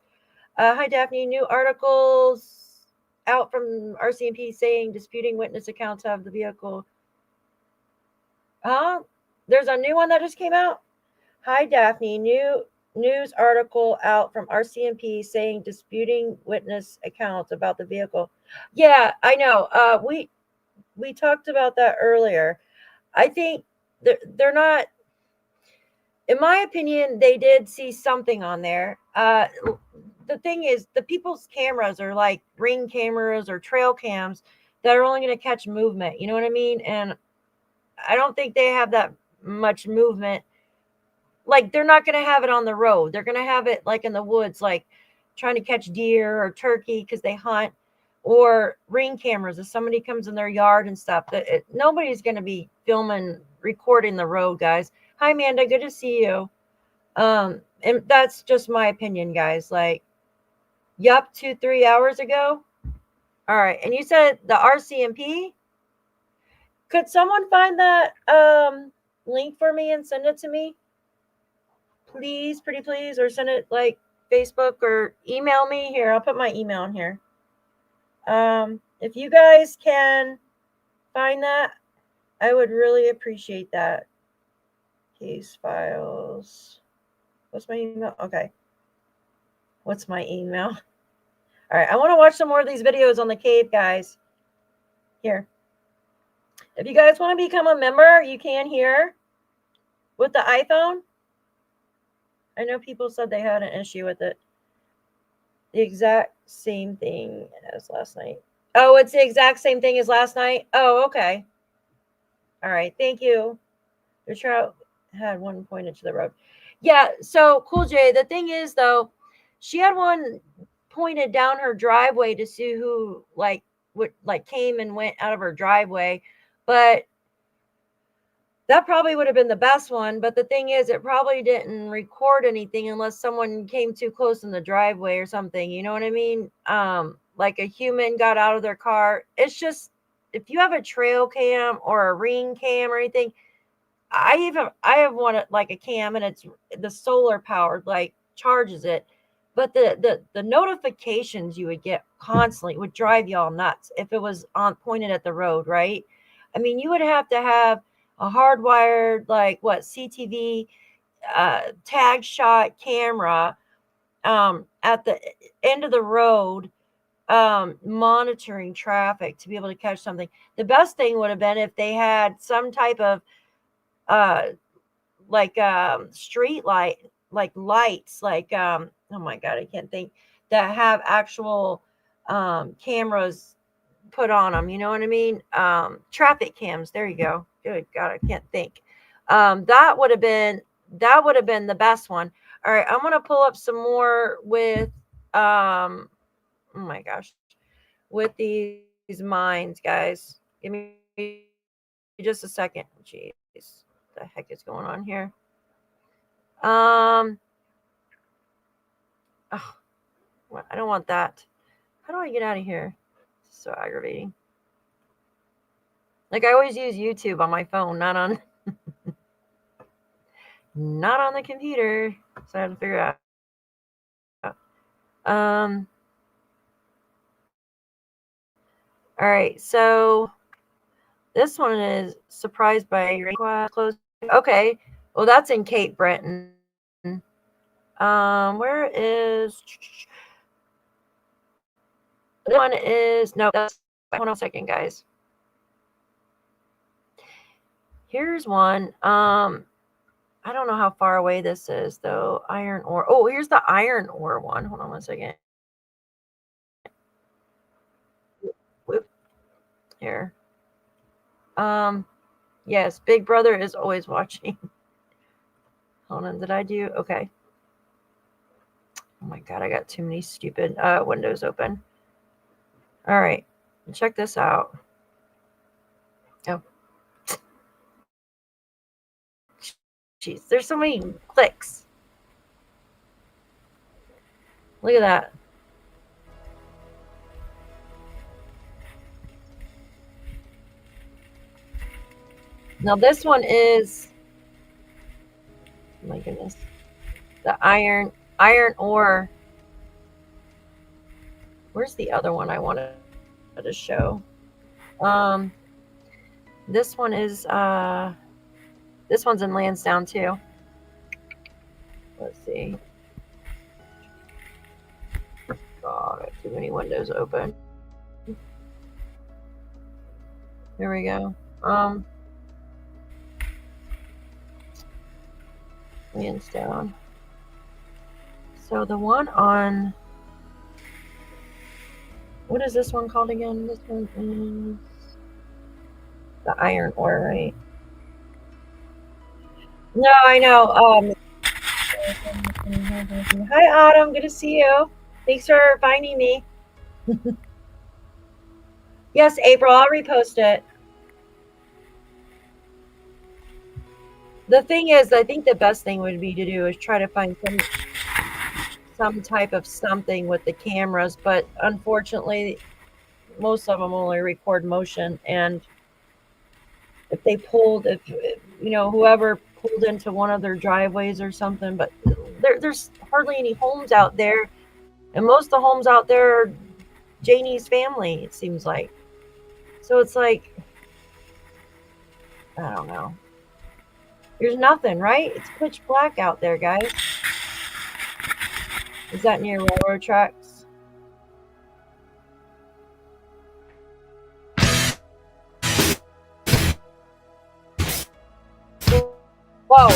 Hi, Daphne. New articles out from RCMP saying disputing witness accounts of the vehicle. There's a new one that just came out. Hi, Daphne. New news article out from RCMP saying disputing witness accounts about the vehicle. Yeah, I know. We talked about that earlier. I think they're not. In my opinion, they did see something on there. The thing is, the people's cameras are like ring cameras or trail cams that are only going to catch movement. You know what I mean? And I don't think they have that much movement. Like, they're not going to have it on the road. They're going to have it like in the woods, like trying to catch deer or turkey because they hunt, or ring cameras if somebody comes in their yard and stuff. Nobody's going to be filming, recording the road, guys. Hi, Amanda. Good to see you. And that's just my opinion, guys. Like, yup, 2-3 hours ago. All right. And you said the RCMP? Could someone find that link for me and send it to me? Please, pretty please, or send it like Facebook or email me. Here, I'll put my email in here. If you guys can find that, I would really appreciate that. Case files. What's my email? Okay. What's my email? All right, I want to watch some more of these videos on the cave, guys. Here. If you guys want to become a member, you can here with the iPhone. I know people said they had an issue with it. The exact same thing as last night. Oh, it's the exact same thing as last night? Oh, okay. All right, thank you. The trout had one pointed to the road. Yeah, so Cool J, the thing is, though, she had one pointed down her driveway to see who, came and went out of her driveway. But that probably would have been the best one. But the thing is, it probably didn't record anything unless someone came too close in the driveway or something. You know what I mean? Like a human got out of their car. It's just, if you have a trail cam or a ring cam or anything, I have one like a cam, and it's the solar powered, like charges it. But the notifications you would get constantly would drive y'all nuts if it was pointed at the road, right? I mean, you would have to have a hardwired, CTV tag shot camera at the end of the road, monitoring traffic to be able to catch something. The best thing would have been if they had some type of street light, like lights, oh my God, I can't think, that have actual cameras put on them. You know what I mean? Traffic cams. There you go. Good God, I can't think. That would have been the best one. All right, I'm gonna pull up some more with oh my gosh, with these mines, guys. Give me just a second. Jeez, what the heck is going on here? Oh, I don't want that. How do I get out of here? It's so aggravating. Like, I always use YouTube on my phone, not on not on the computer. So I have to figure it out. All right, so this one is surprised by close. Okay, well that's in Cape Breton. Where is this one? Is no. That's hold on a second, guys. Here's one. I don't know how far away this is though. Iron ore. Oh, here's the iron ore one. Hold on one second. Whoop. Here. Yes, Big Brother is always watching. Hold on, did I do? Okay. Oh my God, I got too many stupid windows open. All right, check this out. Oh. Jeez, there's so many clicks. Look at that. Now this one is, oh my goodness, the iron ore. Where's the other one I wanted to show? This one is this one's in Landsdowne too. Let's see. God, I have too many windows open. Here we go. Landsdowne. So the one on, what is this one called again? This one is the iron ore, right? No, I know. Hi, Autumn. Good to see you. Thanks for finding me. Yes, April. I'll repost it. The thing is, I think the best thing would be to do is try to find some type of something with the cameras, but unfortunately, most of them only record motion, and if they pulled, if you know, whoever pulled into one of their driveways or something, but there's hardly any homes out there, and most of the homes out there are Janie's family, it seems like. So it's like, I don't know. There's nothing, right? It's pitch black out there, guys. Is that near railroad tracks? Whoa.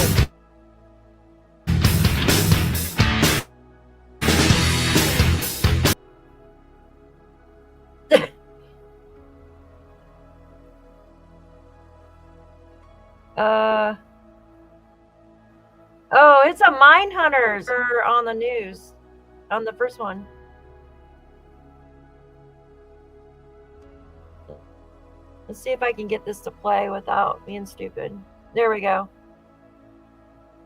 Oh, it's a mine hunters on the news, on the first one. Let's see if I can get this to play without being stupid. There we go.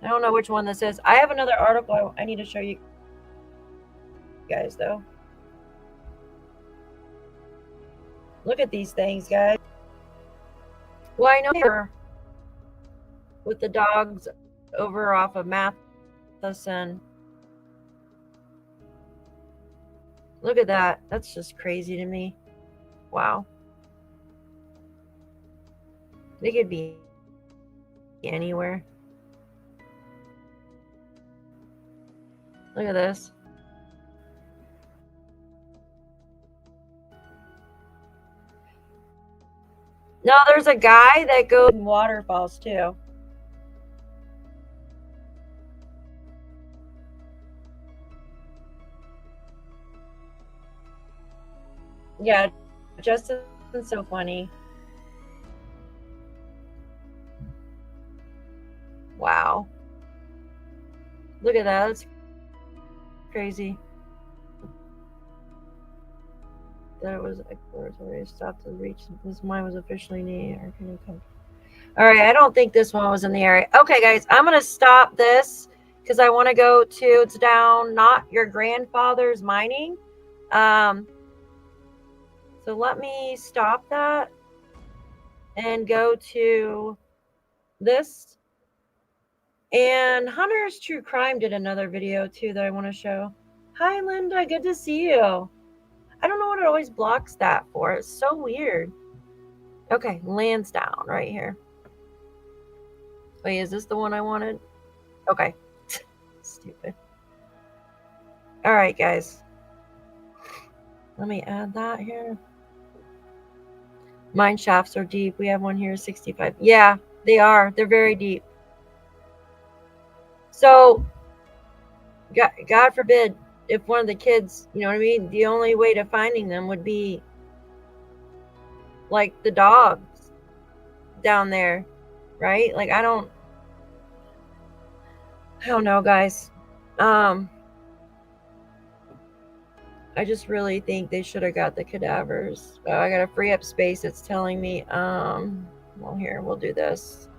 I don't know which one this is. I have another article I need to show you guys, though. Look at these things, guys. Well, I know here with the dogs over off of Matheson. Look at that. That's just crazy to me. Wow. They could be anywhere. Look at this. No, there's a guy that goes in waterfalls too. Yeah, Justin's so funny. Wow. Look at that. That's crazy. That it was exploratory. Stopped to reach. This mine was officially near. Can you come? All right. I don't think this one was in the area. Okay, guys. I'm going to stop this because I want to go to, it's down, not your grandfather's mining. So let me stop that and go to this. And Hunter's Trucrime did another video too that I want to show. Hi, Linda. Good to see you. I don't know what it always blocks that for. It's so weird. Okay, Landsdowne right here. Wait, is this the one I wanted? Okay. Stupid. All right, guys. Let me add that here. Mine shafts are deep. We have one here, 65. Yeah, they are. They're very deep. So, God forbid, if one of the kids, you know what I mean? The only way to finding them would be like the dogs down there, right? Like, I don't know, guys. I just really think they should have got the cadavers. I gotta free up space. It's telling me, well, here, we'll do this.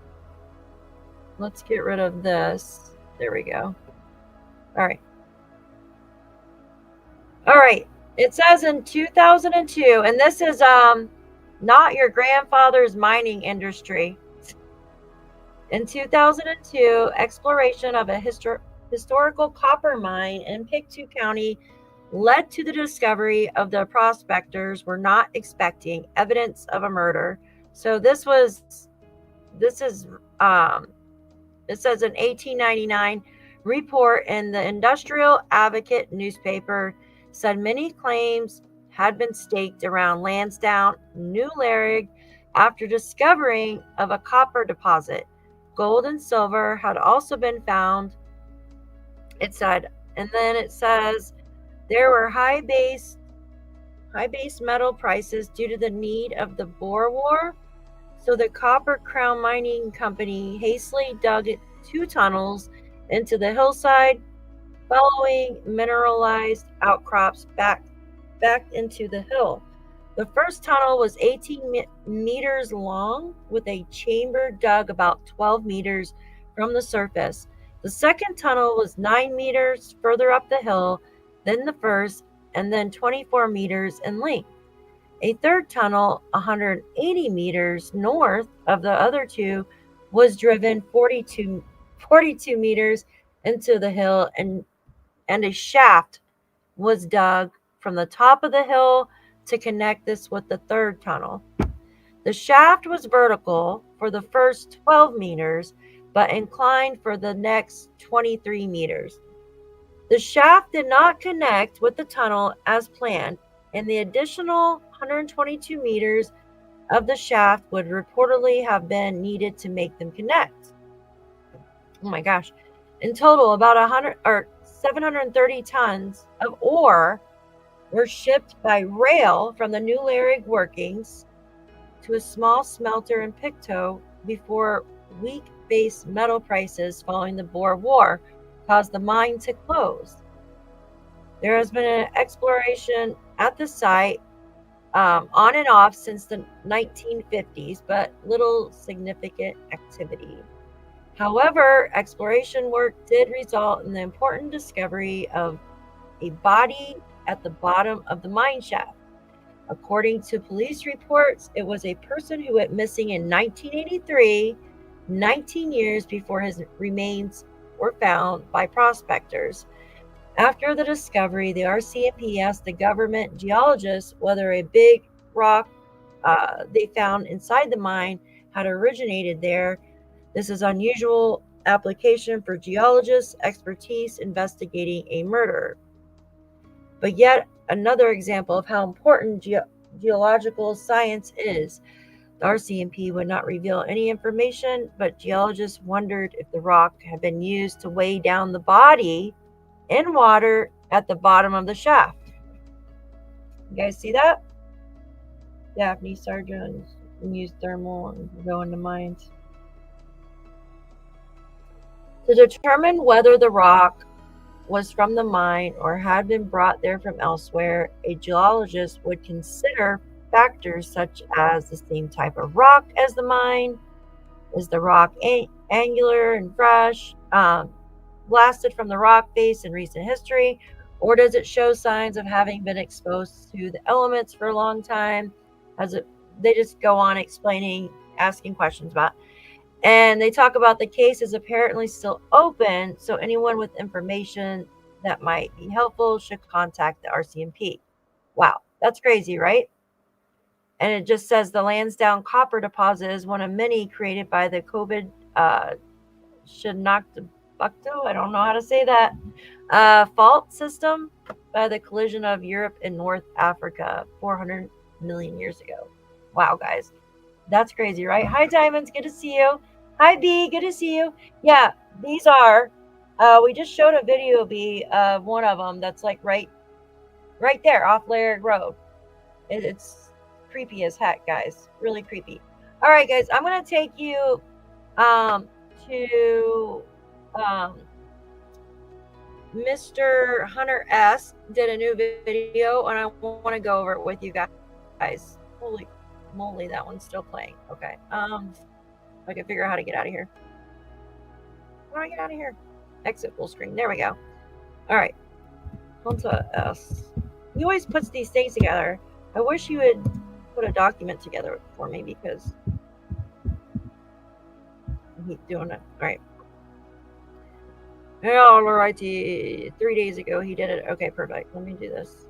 Let's get rid of this. There we go. All right. All right. It says in 2002, and this is not your grandfather's mining industry. In 2002, exploration of a historical copper mine in PICTOU County led to the discovery of the prospectors were not expecting evidence of a murder. So it says an 1899 report in the Industrial Advocate newspaper said many claims had been staked around Landsdowne, New Larrig, after discovering of a copper deposit. Gold and silver had also been found, it said, and then it says there were high base metal prices due to the need of the Boer War. So the Copper Crown Mining Company hastily dug 2 tunnels into the hillside, following mineralized outcrops back into the hill. The first tunnel was 18 meters long, with a chamber dug about 12 meters from the surface. The second tunnel was 9 meters further up the hill than the first, and then 24 meters in length. A third tunnel, 180 meters north of the other 2, was driven 42 meters into the hill, and a shaft was dug from the top of the hill to connect this with the third tunnel. The shaft was vertical for the first 12 meters, but inclined for the next 23 meters. The shaft did not connect with the tunnel as planned, and the additional 122 meters of the shaft would reportedly have been needed to make them connect. Oh my gosh. In total, about 730 tons of ore were shipped by rail from the New Larrig workings to a small smelter in PICTOU before weak base metal prices following the Boer War caused the mine to close. There has been an exploration at the site on and off since the 1950s, but little significant activity. However, exploration work did result in the important discovery of a body at the bottom of the mine shaft. According to police reports, it was a person who went missing in 1983, 19 years before his remains were found by prospectors. After the discovery, the RCMP asked the government geologists whether a big rock they found inside the mine had originated there. This is unusual application for geologists' expertise investigating a murder. But yet another example of how important geological science is. The RCMP would not reveal any information, but geologists wondered if the rock had been used to weigh down the body in water at the bottom of the shaft. You guys see that? Daphne Sargent used thermal and go into mines. To determine whether the rock was from the mine or had been brought there from elsewhere, a geologist would consider factors such as the same type of rock as the mine. Is the rock angular and fresh, blasted from the rock face in recent history, or does it show signs of having been exposed to the elements for a long time? They just go on explaining, asking questions about. And they talk about the case is apparently still open, so anyone with information that might be helpful should contact the RCMP. Wow, That's crazy, right? And it just says the Landsdowne copper deposit is one of many created by the COVID PICTOU, I don't know how to say that, fault system by the collision of Europe and North Africa 400 million years ago. Wow, guys. That's crazy, right? Hi, Diamonds. Good to see you. Hi, B. Good to see you. Yeah, these are, we just showed a video, B, of one of them that's like right there off Laird Road. It's creepy as heck, guys. Really creepy. All right, guys. I'm going to take you to Mr. Hunter S. did a new video, and I want to go over it with you guys. Holy moly, that one's still playing. Okay. If I can figure out how to get out of here. How do I get out of here? Exit full screen. There we go. All right. Hunter S. He always puts these things together. I wish he would put a document together for me because he's doing it. All right. All righty. 3 days ago he did it. Okay, perfect. Let me do this.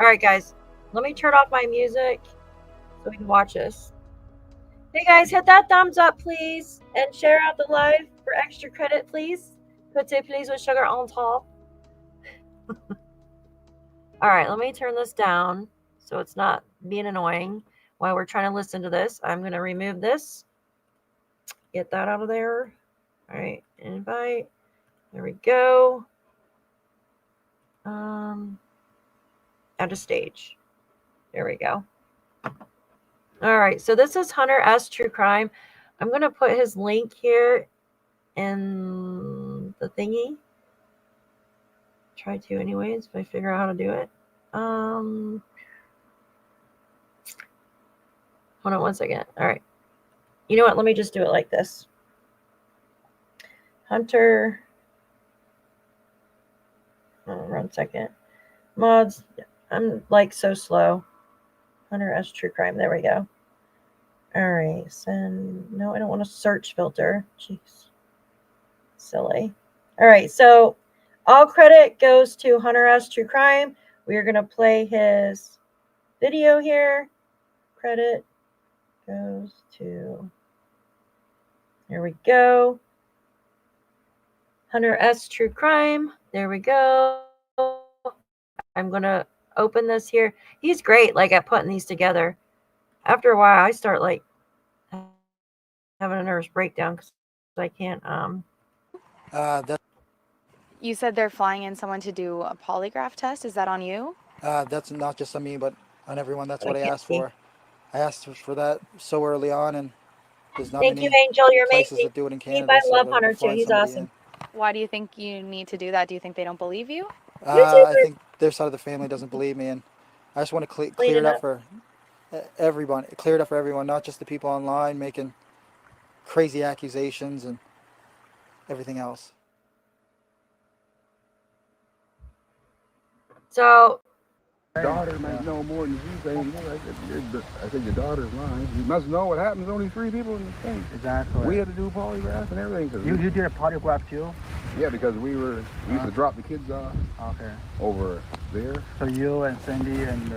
All right, guys. Let me turn off my music so we can watch this. Hey, guys, hit that thumbs up, please, and share out the live for extra credit, please. Put please with sugar on top. All right, let me turn this down so it's not being annoying while we're trying to listen to this. I'm going to remove this. Get that out of there. All right, invite. There we go. Add a stage. There we go. All right, so this is Hunter S. Trucrime. I'm going to put his link here in the thingy. Try to anyways, if I figure out how to do it. Hold on one second. All right. You know what? Let me just do it like this. Hunter. Oh, 1 second. Mods. I'm like so slow. Hunter S. Trucrime. There we go. All right. Send. No, I don't want a search filter. Jeez. Silly. All right. So all credit goes to Hunter S. Trucrime. We are going to play his video here. Credit goes to. Here we go. Hunter S. Trucrime. There we go. I'm going to open this here. He's great, like, at putting these together. After a while, I start, like, having a nervous breakdown because I can't. You said they're flying in someone to do a polygraph test. Is that on you? That's not just on me, but on everyone. That's what I asked see. for. I asked for that so early on, and there's not Thank you, many Angel. You're places amazing. that do it in Steve, Canada, I so love they're Hunter, too. flying He's somebody awesome. Why do you think you need to do that? Do you think they don't believe you? I think their side of the family doesn't believe me, and I just want to clear it up for everyone. Clear it up for everyone, not just the people online making crazy accusations and everything else. So, Daughter might know more than you say. I said, your daughter's lying. You must know what happens. Only 3 people in the state. Exactly. We had to do polygraphs and everything. You did a polygraph too? Yeah, because we used to drop the kids off over there. So you and Cindy and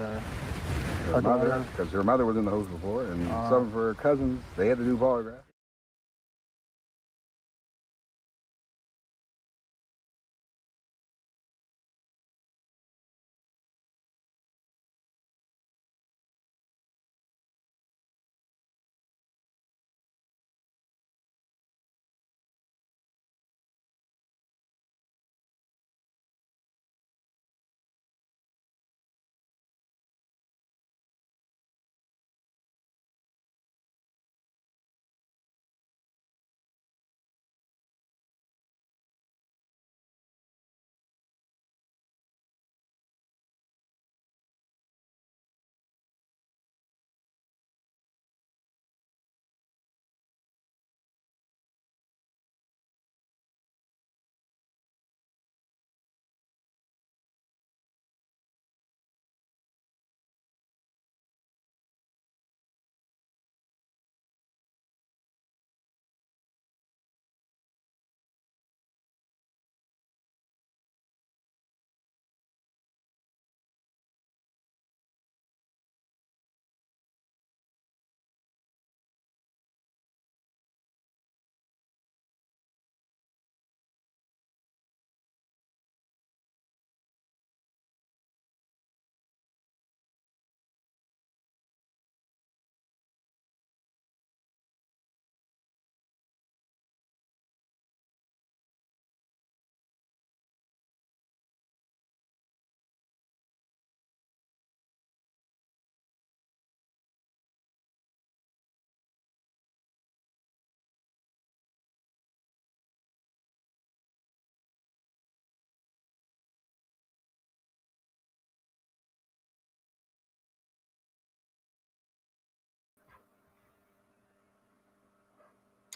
Her mother, because her mother was in the house before, and some of her cousins, they had to do polygraphs.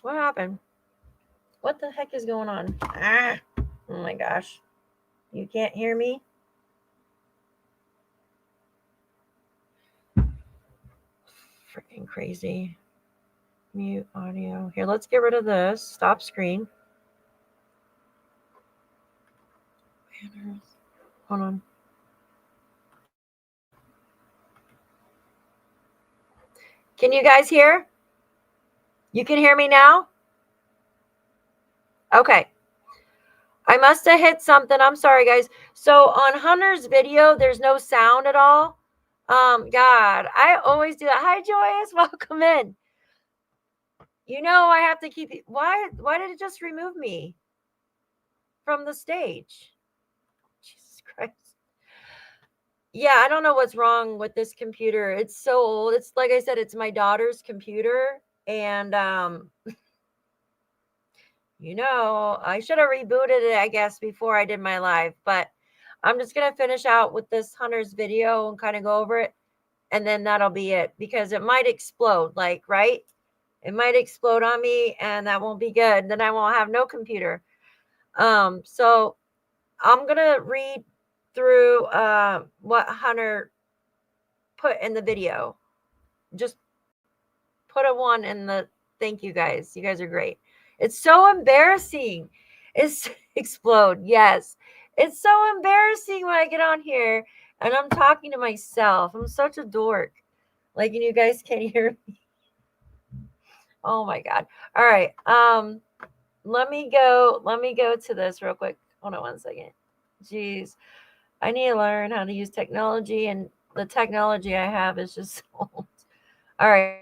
What happened? What the heck is going on? Ah, oh my gosh. You can't hear me? Freaking crazy. Mute audio. Here, let's get rid of this. Stop screen. Banners. Hold on. Can you guys hear? You can hear me now? Okay. I must have hit something. I'm sorry, guys. So on Hunter's video, there's no sound at all. God, I always do that. Hi, Joyous. Welcome in. You know I have to keep you. Why did it just remove me from the stage? Jesus Christ. Yeah, I don't know what's wrong with this computer. It's so old. It's like I said, it's my daughter's computer. And you know, I should have rebooted it, I guess, before I did my live. But I'm just gonna finish out with this Hunter's video and kind of go over it. And then that'll be it, because it might explode, like, right? It might explode on me, and that won't be good. Then I won't have no computer. So I'm gonna read through what Hunter put in the video. Just put a 1 in the thank you guys. You guys are great. It's so embarrassing. It's explode. Yes. It's so embarrassing when I get on here and I'm talking to myself. I'm such a dork. Like, and you guys can't hear me. Oh my God. All right. Let me go to this real quick. Hold on 1 second. Jeez. I need to learn how to use technology, and the technology I have is just old. All right.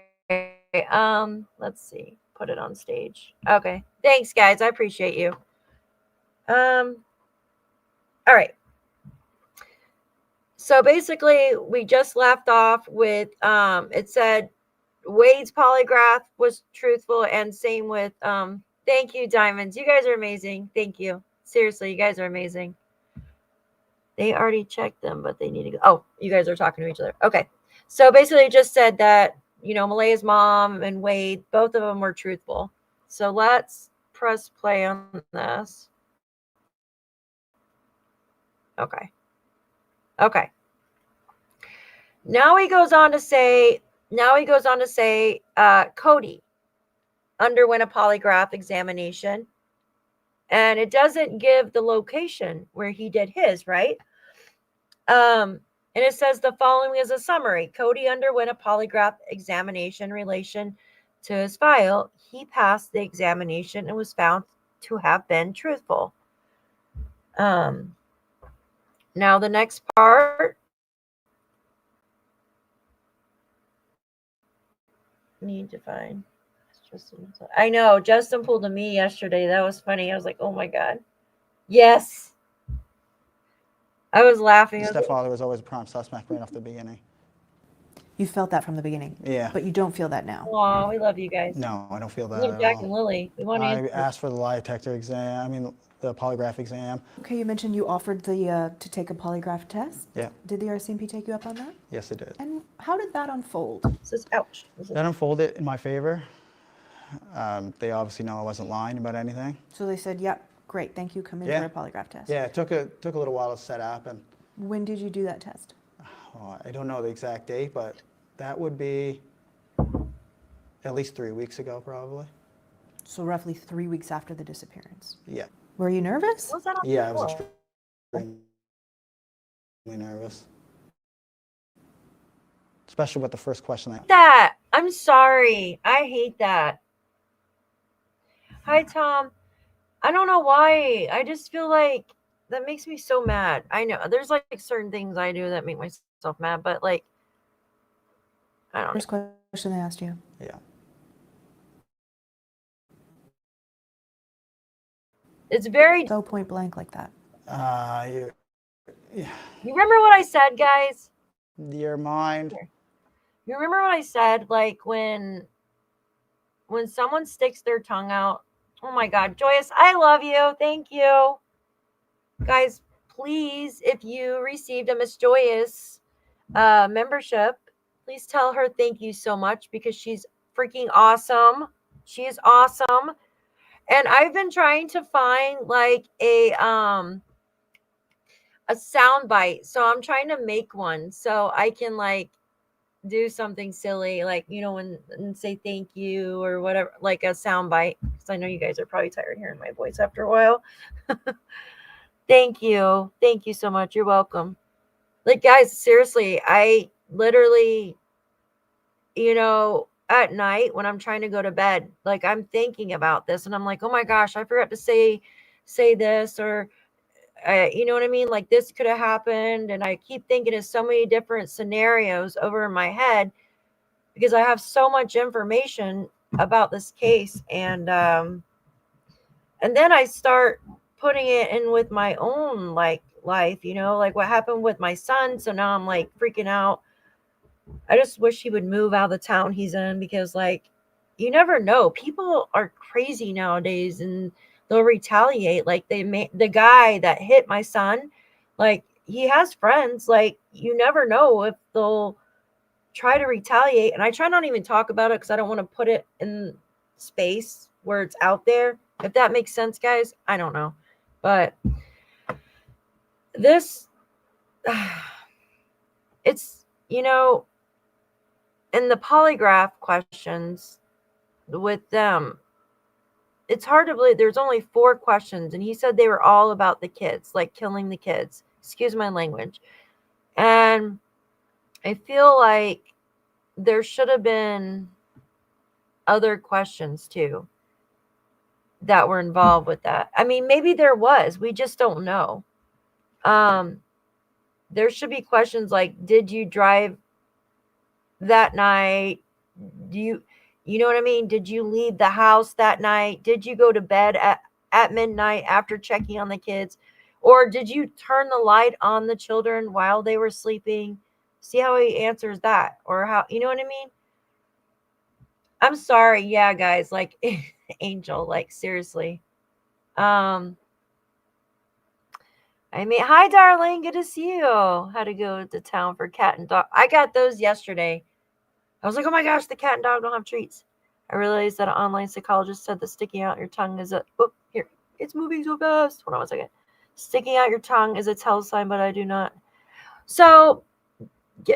Let's see. Put it on stage. Okay. Thanks, guys. I appreciate you. All right. So basically, we just left off with it said Wade's polygraph was truthful, and same with thank you, Diamonds. You guys are amazing. Thank you. Seriously, you guys are amazing. They already checked them, but they need to go. Oh, you guys are talking to each other. Okay. So basically it just said that, you know, Malaya's mom and Wade, both of them were truthful. So let's press play on this. Okay. Okay. Now he goes on to say, Cody underwent a polygraph examination, and it doesn't give the location where he did his, right? And it says the following is a summary. Cody underwent a polygraph examination in relation to his file. He passed the examination and was found to have been truthful. Now the next part. Need to find. I know. Justin pulled a me yesterday. That was funny. I was like, oh my God. Yes. I was laughing. The stepfather was always a prime suspect right off the beginning. You felt that from the beginning? Yeah. But you don't feel that now? Oh, we love you guys. No, I don't feel that We love at Jack all. and Lilly. We want I asked for the lie detector the polygraph exam. Okay, you mentioned you offered to take a polygraph test. Yeah. Did the RCMP take you up on that? Yes, it did. And how did that unfold? Ouch. That unfolded in my favor. They obviously know I wasn't lying about anything. So they said, yep, great, thank you, come in for a polygraph test. Yeah, it took a little while to set up. And when did you do that test? oh, I don't know the exact date, but that would be at least 3 weeks ago, probably. So roughly 3 weeks after the disappearance? Yeah. Were you nervous? What's that on Yeah, I the was floor? extremely nervous. Especially with the first question. That. I'm sorry. I hate that. Hi, Tom. I don't know why. I just feel like that makes me so mad. I know there's like certain things I do that make myself mad, but like, I don't know. First question they asked you? Yeah. It's very so point blank like that. Yeah. You remember what I said, guys? Your mind. You remember what I said? Like when someone sticks their tongue out. Oh my God, Joyous, I love you. Thank you. Guys, please, if you received a Miss Joyous membership, please tell her thank you so much because she's freaking awesome. She is awesome. And I've been trying to find like a sound bite. So I'm trying to make one so I can like do something silly, like, you know, and say thank you or whatever, like a sound bite. Because I know you guys are probably tired of hearing my voice after a while. Thank you. Thank you so much. You're welcome. Like, guys, seriously, I literally, you know, at night when I'm trying to go to bed, like I'm thinking about this and I'm like, oh my gosh, I forgot to say this, or you know what I mean? Like this could have happened. And I keep thinking of so many different scenarios over in my head because I have so much information about this case. And then I start putting it in with my own like life, you know, like what happened with my son. So now I'm like freaking out. I just wish he would move out of the town he's in, because like you never know. People are crazy nowadays and they'll retaliate. Like the guy that hit my son, like he has friends. Like you never know if they'll try to retaliate. And I try not even talk about it because I don't want to put it in space where it's out there. If that makes sense, guys. I don't know. But this, it's, you know, in the polygraph questions with them, it's hard to believe there's only 4 questions. And he said they were all about the kids, like killing the kids. Excuse my language. And I feel like there should have been other questions too that were involved with that. I mean, maybe there was. We just don't know. There should be questions like, did you drive that night? You know what I mean? Did you leave the house that night? Did you go to bed at midnight after checking on the kids? Or did you turn the light on the children while they were sleeping? See how he answers that. Or how, you know what I mean? I'm sorry. Yeah, guys, like Angel, like seriously. I mean, hi, darling. Good to see you. Had to go to town for cat and dog. I got those yesterday. I was like, oh my gosh, the cat and dog don't have treats. I realized that an online psychologist said that sticking out your tongue is a... Oh, here. It's moving so fast. Hold on 1 second. Sticking out your tongue is a tell sign, but I do not. So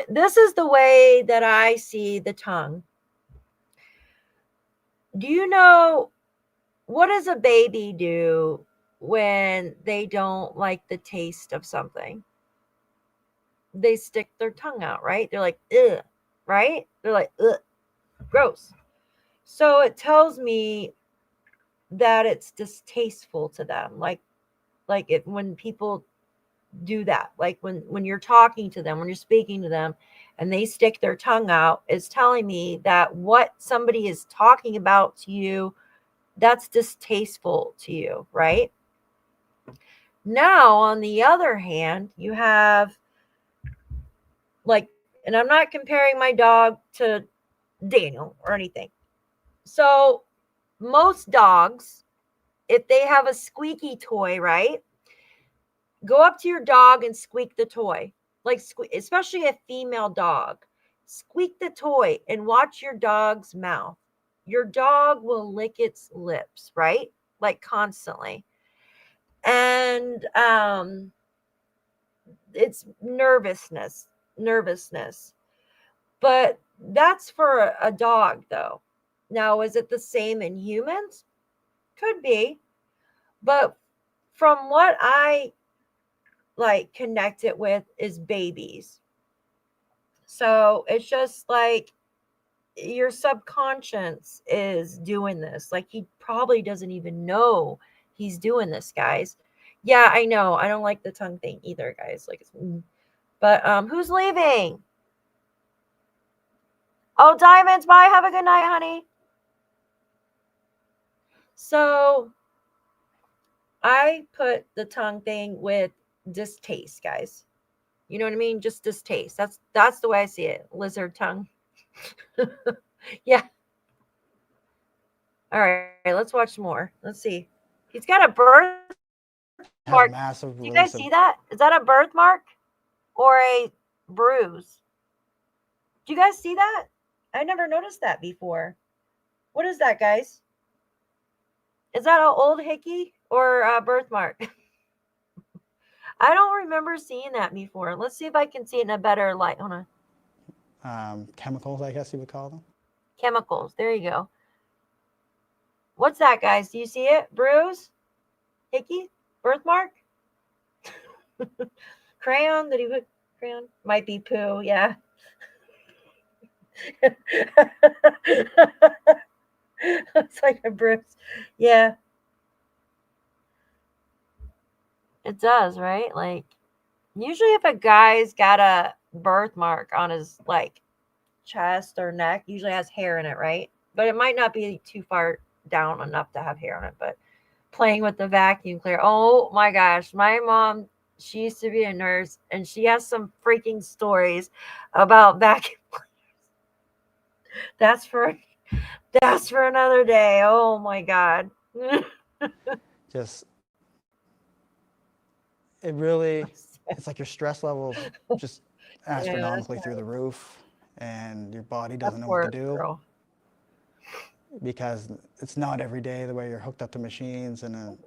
this is the way that I see the tongue. Do you know, what does a baby do when they don't like the taste of something? They stick their tongue out, right? They're like, ugh, right? They're like, ugh, gross. So it tells me that it's distasteful to them. Like when people do that, like when you're talking to them, when you're speaking to them and they stick their tongue out, it's telling me that what somebody is talking about to you, that's distasteful to you, right? Now, on the other hand, you have like, and I'm not comparing my dog to Daniel or anything. So most dogs, if they have a squeaky toy, right? Go up to your dog and squeak the toy. Like, especially a female dog. Squeak the toy and watch your dog's mouth. Your dog will lick its lips, right? Like constantly. And it's nervousness. But that's for a dog, though. Now, is it the same in humans? Could be. But from what I like connect it with is babies. So it's just like your subconscious is doing this. Like he probably doesn't even know he's doing this, guys. Yeah, I know. I don't like the tongue thing either, guys. Like, but who's leaving? Oh, Diamonds, bye. Have a good night, honey. So I put the tongue thing with distaste, guys. You know what I mean? Just distaste. That's the way I see it. Lizard tongue. Yeah. All right, let's watch some more. Let's see. He's got a birthmark. Had a massive Do you guys see that? Is that a birthmark or a bruise? Do you guys see that? I never noticed that before. What is that, guys? Is that an old hickey or a birthmark? I don't remember seeing that before. Let's see if I can see it in a better light. Hold on. Chemicals, I guess you would call them. Chemicals. There you go. What's that, guys? Do you see it? Bruise? Hickey? Birthmark? Crayon? Did he put crayon? Might be poo, yeah. Looks like a bruise. Yeah. It does, right? Like, usually if a guy's got a birthmark on his, like, chest or neck, usually has hair in it, right? But it might not be too far down enough to have hair on it. But playing with the vacuum cleaner, oh my gosh, my mom, she used to be a nurse, and she has some freaking stories about vacuum cleaners. That's for another day. Oh my god. Just, it really, it's like your stress levels just astronomically through the roof, and your body doesn't know what to do. Girl. Because it's not every day the way you're hooked up to machines in an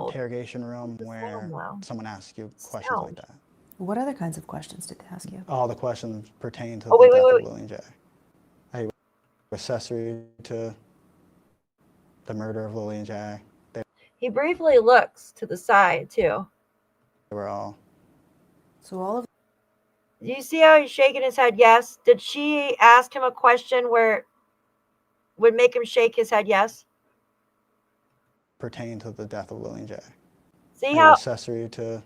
interrogation room where someone asks you questions like that. What other kinds of questions did they ask you? All the questions pertain to the death of Lilly and Jack. Are you accessory to the murder of Lilly and Jack? He briefly looks to the side too. They were all. So all of. Do you see how he's shaking his head? Yes. Did she ask him a question where would make him shake his head? Yes. Pertain to the death of Lilly and Jack. See how accessory to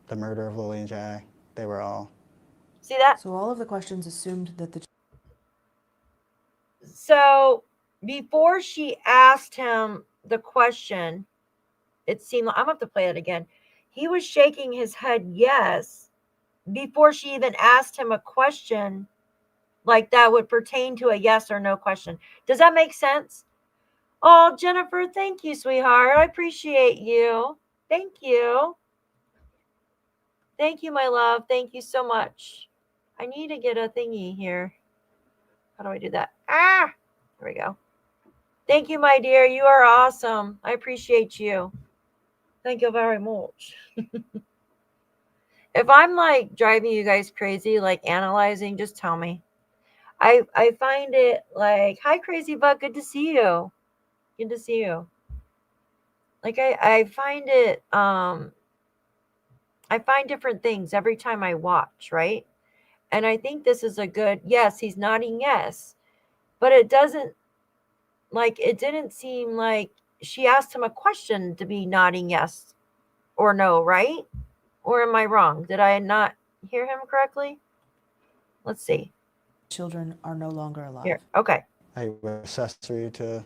the murder of Lilly and Jack? They were all. See that? So all of the questions assumed that the. So before she asked him the question, it seemed like, I'm gonna have to play it again. He was shaking his head yes before she even asked him a question like that would pertain to a yes or no question. Does that make sense? Oh, Jennifer, thank you, sweetheart. I appreciate you. Thank you. Thank you, my love. Thank you so much. I need to get a thingy here. How do I do that? Ah, there we go. Thank you, my dear. You are awesome. I appreciate you. Thank you very much. If I'm like driving you guys crazy, like analyzing, just tell me. I find it like, hi, Crazy Buck. Good to see you. Good to see you. Like I find it, I find different things every time I watch, right? And I think this is a good, yes, he's nodding yes. But it doesn't, like, it didn't seem like she asked him a question to be nodding yes or no, right? Or am I wrong? Did I not hear him correctly? Let's see. Children are no longer alive. Here, okay. Are you accessory to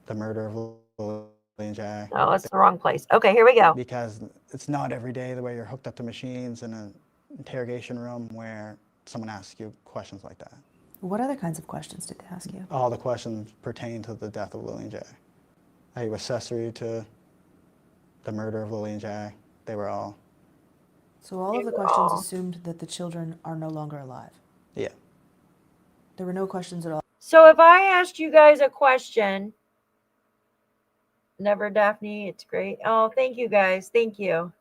the murder of Lilly and Jack? Oh, that's the wrong place. Okay, here we go. Because it's not every day the way you're hooked up to machines in an interrogation room where someone asks you questions like that. What other kinds of questions did they ask you? All the questions pertain to the death of Lilly and Jack. Are you accessory to the murder of Lilly and Jack? They were all. So all of the questions assumed that the children are no longer alive. Yeah. There were no questions at all. So if I asked you guys a question, never Daphne, it's great. Oh, thank you guys. Thank you.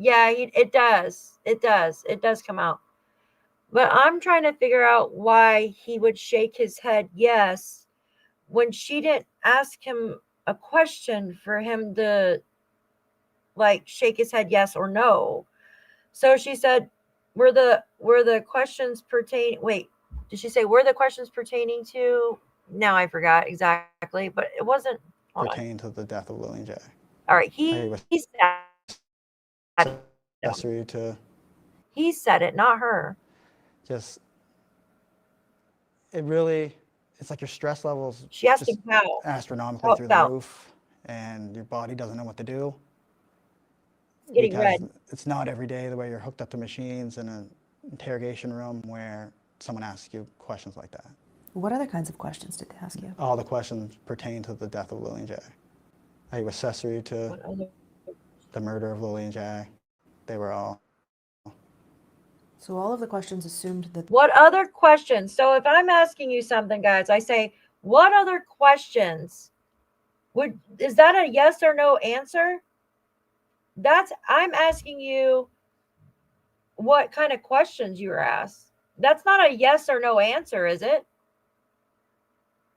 Yeah, it does. It does. It does come out. But I'm trying to figure out why he would shake his head yes when she didn't ask him a question for him to like shake his head yes or no. So she said, were the questions pertain, wait, did she say were the questions pertaining to? Now I forgot exactly, but it wasn't pertain to the death of Lilly and Jack. All right, he said accessory to. He said it, not her. Just, it really, it's like your stress levels she has just to count astronomically through the roof, and your body doesn't know what to do. It's getting because red. It's not every day the way you're hooked up to machines in an interrogation room where someone asks you questions like that. What other kinds of questions did they ask you? All the questions pertain to the death of Lilly and Jack. Are you accessory to the murder of Lilly and Jack? They were all. So all of the questions assumed that. What other questions? So if I'm asking you something, guys, I say, What other questions? Is that a yes or no answer? I'm asking you what kind of questions you were asked. That's not a yes or no answer, is it?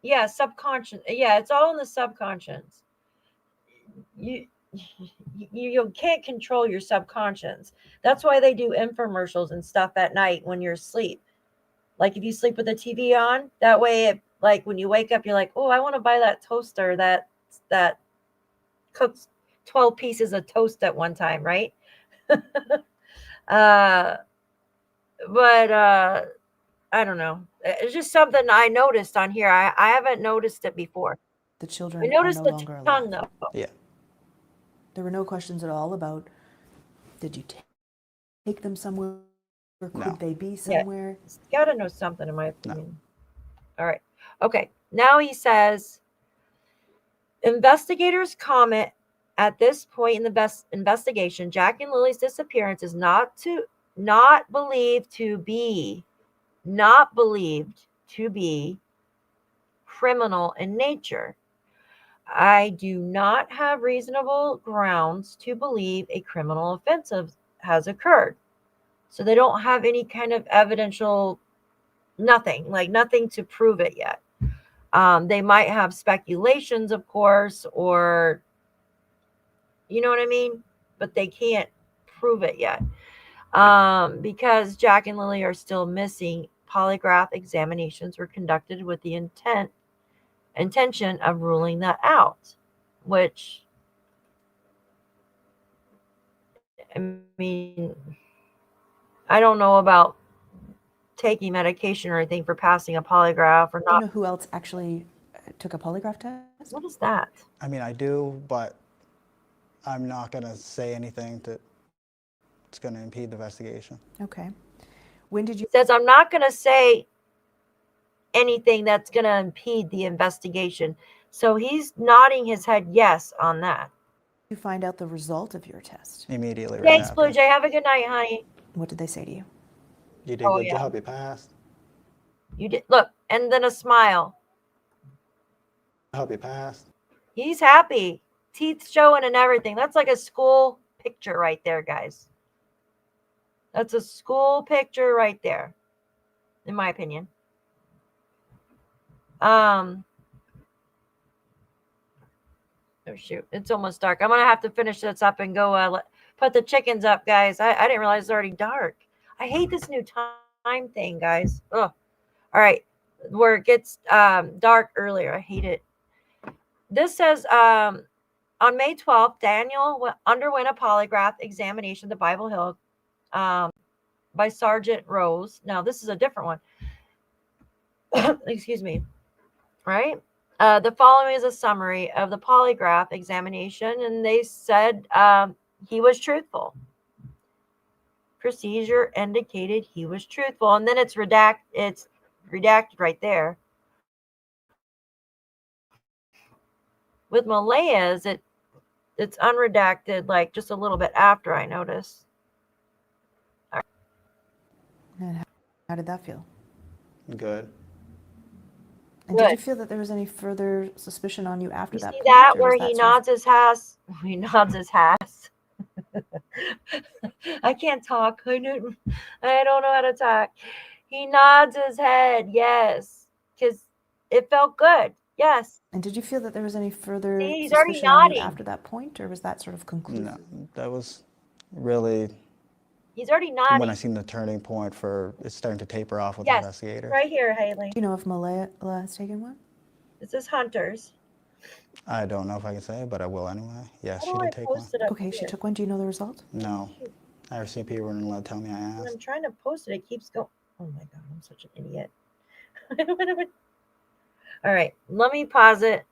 Yeah, subconscious. Yeah, it's all in the subconscious. You can't control your subconscious. That's why they do infomercials and stuff at night when you're asleep. Like if you sleep with the TV on, that way, like when you wake up, you're like, oh, I want to buy that toaster that cooks 12 pieces of toast at one time, right? But I don't know. It's just something I noticed on here. I haven't noticed it before. The I children are noticed no the longer tongue alive. though. Yeah. There were no questions at all about, did you take them somewhere? Or could No. they be somewhere? You gotta know something, in my opinion. No. All right. Okay. Now he says, investigators comment at this point in the investigation, Jack and Lily's disappearance is not believed to be criminal in nature. I do not have reasonable grounds to believe a criminal offense has occurred. So they don't have any kind of evidential, nothing to prove it yet. They might have speculations, of course, or you know what I mean? But they can't prove it yet. Because Jack and Lily are still missing. Polygraph examinations were conducted with the intention of ruling that out, which, I mean, I don't know about taking medication or anything for passing a polygraph or Do you not. know who else actually took a polygraph test? What is that? I mean, I do, but I'm not going to say anything that's going to impede the investigation. Okay. When did you... It says, I'm not going to say anything that's going to impede the investigation. So he's nodding his head yes on that. You find out the result of your test? Immediately, right Thanks, after. Blue Jay. Have a good night, honey. What did they say to you? You did a good job. You passed. You did. Look, and then a smile. I hope you passed. He's happy. Teeth showing and everything. That's like a school picture right there, guys. That's a school picture right there, in my opinion. Oh shoot, it's almost dark. I'm gonna have to finish this up and go put the chickens up, guys. I didn't realize it's already dark. I hate this new time thing, guys. Ugh. All right, where it gets dark earlier. I hate it. This says on May 12th, Daniel underwent a polygraph examination at the Bible Hill by Sergeant Rose. Now, this is a different one. Excuse me. Right? The following is a summary of the polygraph examination, and they said he was truthful. Procedure indicated he was truthful, and then it's redacted right there. With Malaya's, it's unredacted, like just a little bit after I noticed. Right. And how did that feel? Good. And did you feel that there was any further suspicion on you after that See point? that where he nods his ass? He nods his ass. I can't talk. I don't know how to talk. He nods his head, yes, because it felt good. Yes. And did you feel that there was any further he's already suspicion on you nodding. after that point, or was that sort of conclusive? No, that was really He's already nodding. when I seen the turning point for it's starting to taper off with Yes, the investigator. right here, Haley. Do you know if Malaya has taken one? This is Hunter's. I don't know if I can say it, but I will anyway. Yeah, How she do I did take one. post it up Okay, she here? took one. Do you know the result? No. RCMP wouldn't let tell me I When I'm asked. trying to post it, it keeps going. Oh my God, I'm such an idiot. All right, let me pause it.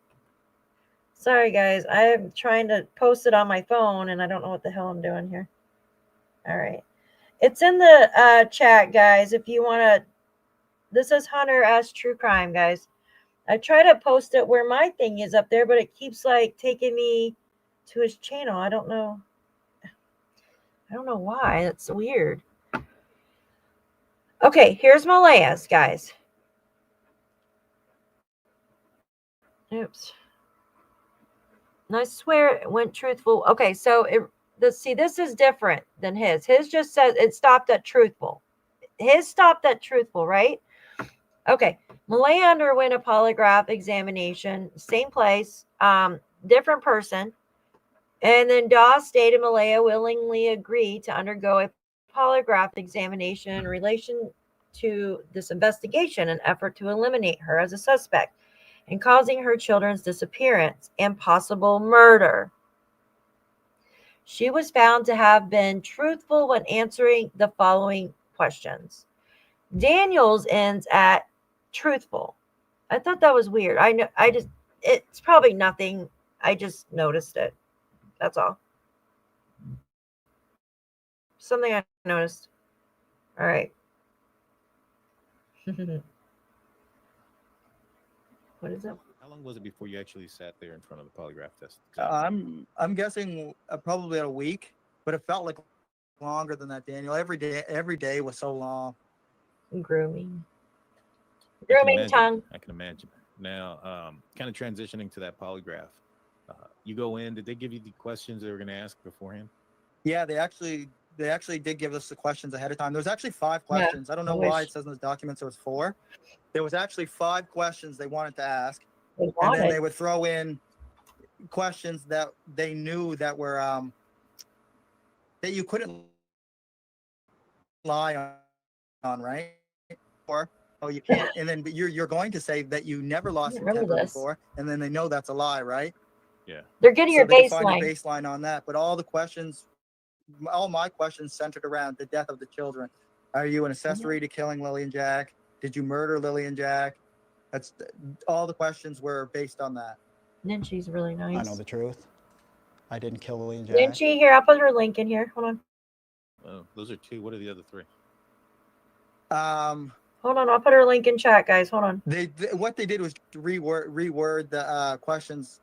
Sorry, guys. I'm trying to post it on my phone, and I don't know what the hell I'm doing here. All right. It's in the chat, guys, if you want to. This is Hunter as Trucrime, guys. I try to post it where my thing is up there, but it keeps, like, taking me to his channel. I don't know why. That's weird. Okay, here's Malaya's, guys. Oops. And I swear it went truthful. Okay, so see, this is different than his. His just says it stopped at truthful. His stopped at truthful, right? Okay. Malaya underwent a polygraph examination, same place, different person. And then Dawes stated Malaya willingly agreed to undergo a polygraph examination in relation to this investigation, an effort to eliminate her as a suspect in causing her children's disappearance and possible murder. She was found to have been truthful when answering the following questions. Daniels ends at truthful. I thought that was weird. It's probably nothing. I just noticed it. That's all. Something I noticed. All right. What is it? How long was it before you actually sat there in front of the polygraph test? I'm guessing probably a week, but it felt like longer than that, Daniel. Every day was so long. Grooming imagine, tongue. I can imagine. Now, kind of transitioning to that polygraph, you go in. Did they give you the questions they were going to ask beforehand? Yeah, they actually did give us the questions ahead of time. There was actually 5 questions. Yeah, I don't know why it says in the documents there was 4. There was actually 5 questions they wanted to ask, and then they would throw in questions that they knew that were that you couldn't lie on, right? Or you can't, and then you're going to say that you never lost your temper before, and then they know that's a lie, right? Yeah. They're getting your baseline. baseline. Your baseline on that, but all my questions centered around the death of the children. Are you an accessory to killing Lilly and Jack? Did you murder Lilly and Jack? That's all the questions were based on that. Nynchi's really nice. I know the truth. I didn't kill Lilly and Jack. Nynchy, here, I'll put her link in here. Hold on. Oh, those are 2. What are the other 3? Hold on, I'll put her link in chat, guys. Hold on. What they did was reword the questions,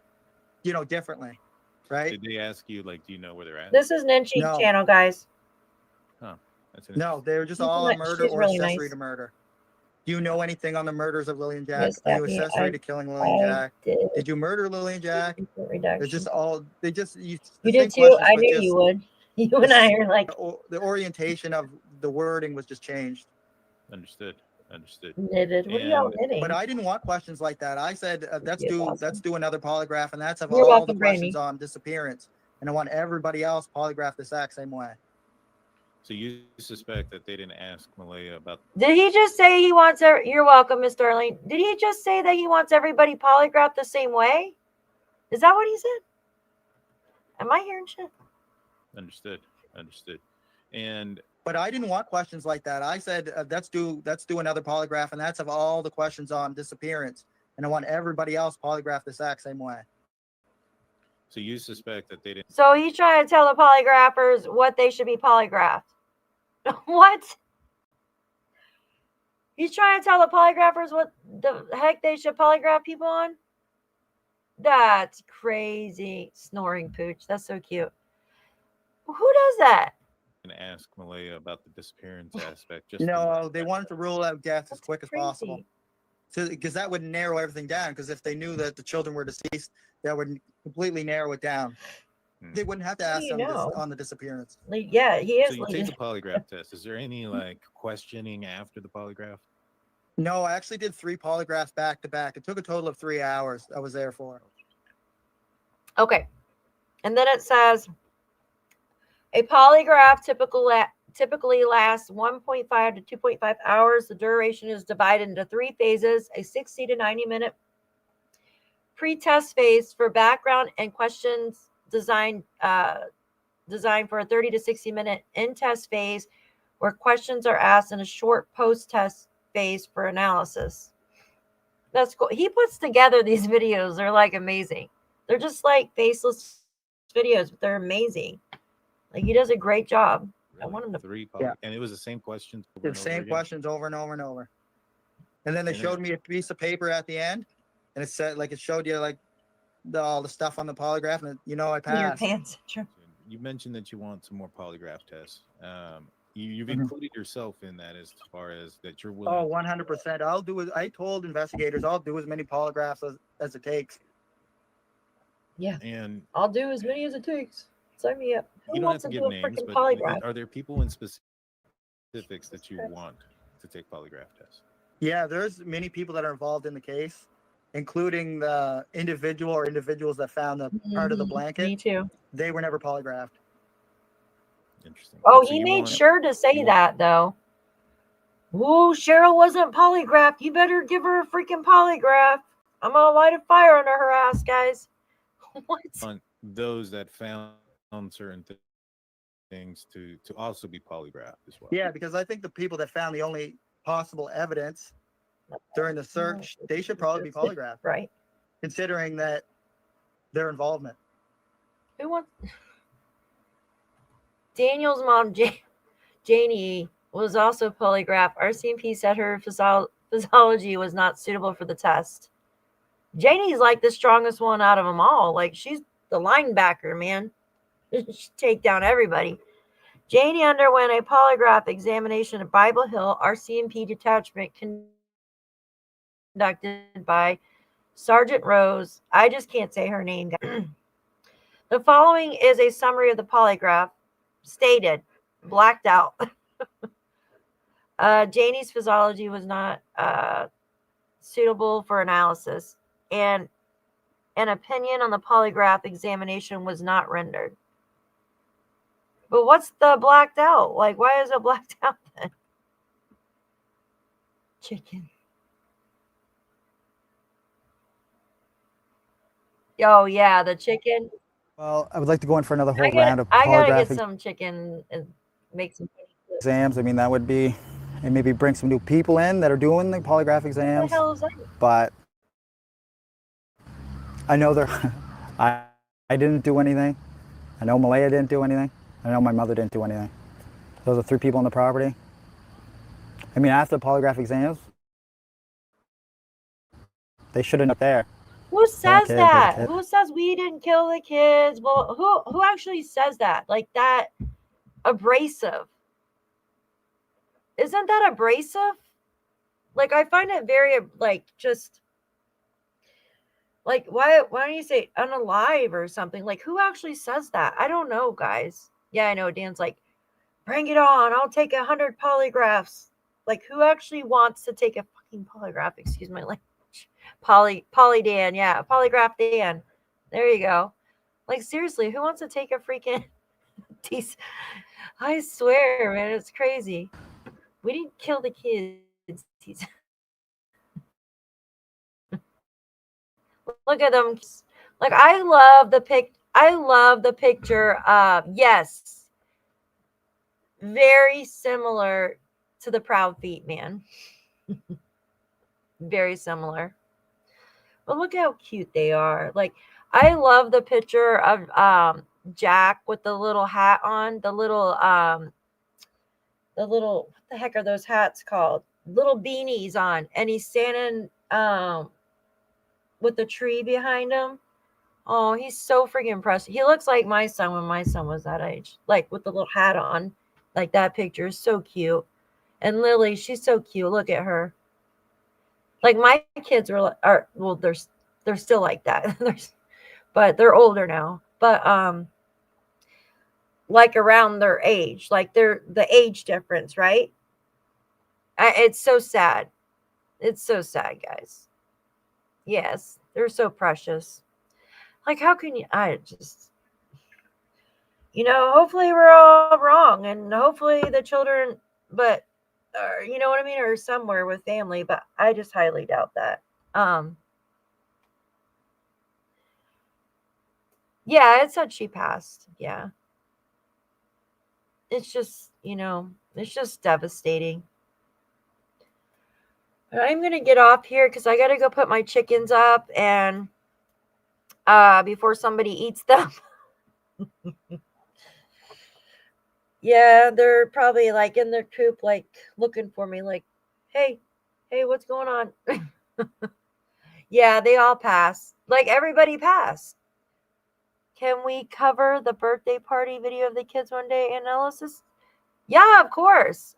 differently, right? Did they ask you, like, do you know where they're at? This is Nynchy's channel, guys. Huh. That's No, they were just all a murder or really accessory to murder. Do you know anything on the murders of Lilly and Jack? Yes, Are you accessory to killing Lilly and Jack? Did you murder Lilly and Jack? They're just all, you did too. I knew you would. You and I are like. The orientation of the wording was just changed. Understood. Knitted. What are y'all knitting? But I didn't want questions like that. I said, let's do another polygraph, and that's of You're all welcome, the questions Brandy. on disappearance. And I want everybody else polygraphed the exact same way. So you suspect that they didn't ask Malaya about... Did he just say he wants... You're welcome, Miss Darlene. Did he just say that he wants everybody polygraphed the same way? Is that what he said? Am I hearing shit? Understood. And... But I didn't want questions like that. I said, let's do another polygraph, and that's of all the questions on disappearance. And I want everybody else polygraphed the exact same way. So you suspect that they didn't... So he's trying to tell the polygraphers what they should be polygraphed. What? He's trying to tell the polygraphers what the heck they should polygraph people on? That's crazy. Snoring pooch. That's so cute. Who does that? Ask Malaya about the disappearance aspect. No, they wanted to rule out death as quick as possible. So, because that would narrow everything down. Because if they knew that the children were deceased, that would completely narrow it down. They wouldn't have to ask them on the disappearance. Yeah, he is. So you take the polygraph test. Is there any questioning after the polygraph? No, I actually did 3 polygraphs back to back. It took a total of 3 hours. I was there for. Okay, and then it says a polygraph typically lasts 1.5 to 2.5 hours. The duration is divided into 3 phases: a 60 to 90 minute pre-test phase for background and questions designed for a 30 to 60 minute in-test phase where questions are asked, in a short post-test phase for analysis. That's cool. He puts together these videos. They're like amazing. They're just like faceless videos, but they're amazing. Like, he does a great job. Really? I want him to. 3 and it was the same questions. The same questions over and over and over. And then they showed me a piece of paper at the end, and it said, like, it showed you like all the stuff on the polygraph, and I passed. Your pants. Sure. You mentioned that you want some more polygraph tests. You've Mhm. included yourself in that as far as that you're willing. Oh, 100%. I told investigators I'll do as many polygraphs as it takes. Yeah. And I'll do as many as it takes. Sign me up. Who you don't have wants to to give do a names, freaking but polygraph? are there people in specifics that you want to take polygraph tests? Yeah, there's many people that are involved in the case, including the individual or individuals that found the part of the blanket. Me too. They were never polygraphed. Interesting. Oh, So he you made want- sure to say that, though. Ooh, Cheryl wasn't polygraphed. You better give her a freaking polygraph. I'm gonna light a fire under her ass, guys. What? on those that found certain things to also be polygraphed as well. Yeah, because I think the people that found the only possible evidence during the search, they should probably be polygraphed. Right. Considering that their involvement. Who wants? Daniel's mom, Janie, was also polygraphed. RCMP said her physiology was not suitable for the test. Janie's like the strongest one out of them all. Like, she's the linebacker, man. She take down everybody. Janie underwent a polygraph examination at Bible Hill RCMP detachment conducted by Sergeant Rose. I just can't say her name. The following is a summary of the polygraph. Stated, blacked out. Janie's physiology was not suitable for analysis, and an opinion on the polygraph examination was not rendered. But what's the blacked out? Like, why is it blacked out then? Chicken. Oh, yeah, the chicken. Well, I would like to go in for another whole I round of gotta get polygraph some chicken and make some. exams. I mean, that would be, and maybe bring some new people in that are doing the polygraph What the exams. hell is that? But I know they're, I didn't do anything. I know Malaya didn't do anything. I know my mother didn't do anything. Those are 3 people on the property. I mean, after the polygraph exams, they should have been there. Who says kid, that? kid. Who says we didn't kill the kids? Well, who actually says that? Like, that abrasive. Isn't that abrasive? Like, I find it very, like, just, like, why don't you say unalive or something? Like, who actually says that? I don't know, guys. Yeah, I know. Dan's like, bring it on. I'll take 100 polygraphs. Like, who actually wants to take a fucking polygraph? Excuse my language. Poly Dan. Yeah, polygraph Dan. There you go. Like, seriously, who wants to take a freaking I swear, man, it's crazy. We didn't kill the kids. Look at them. Like, I love the picture. Yes, very similar to the Proud Feet man. Very similar. But look how cute they are. Like, I love the picture of Jack with the little hat on, the little what the heck are those hats called? Little beanies on, and he's standing with the tree behind him. Oh, he's so freaking impressive. He looks like my son when my son was that age, like with the little hat on. Like, that picture is so cute. And Lily, she's so cute. Look at her. Like, my kids are well, they're still like that. But they're older now. But like around their age, like they're the age difference, right? It's so sad. It's so sad, guys. Yes, they're so precious. Like, how can you? I just, hopefully we're all wrong, and hopefully the children, but you know what I mean, are somewhere with family. But I just highly doubt that. Yeah, it said she passed. Yeah. It's just, it's just devastating. I'm going to get off here because I got to go put my chickens up and before somebody eats them. Yeah, they're probably like in their coop, like looking for me, like, hey, what's going on? Yeah, they all pass. Like, everybody passed. Can we cover the birthday party video of the kids one day analysis? Yeah, of course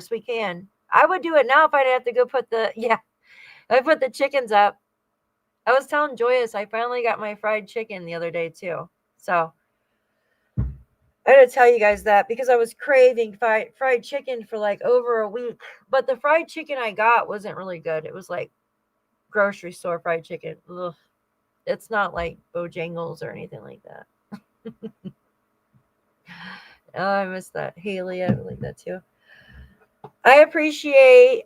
we can. I would do it now if I'd have to go put the I put the chickens up. I was telling Joyous I finally got my fried chicken the other day too. So I had to tell you guys that because I was craving fried chicken for like over a week. But the fried chicken I got wasn't really good. It was like grocery store fried chicken. Ugh. It's not like Bojangles or anything like that. Oh, I miss that. Haley, I like that too. I appreciate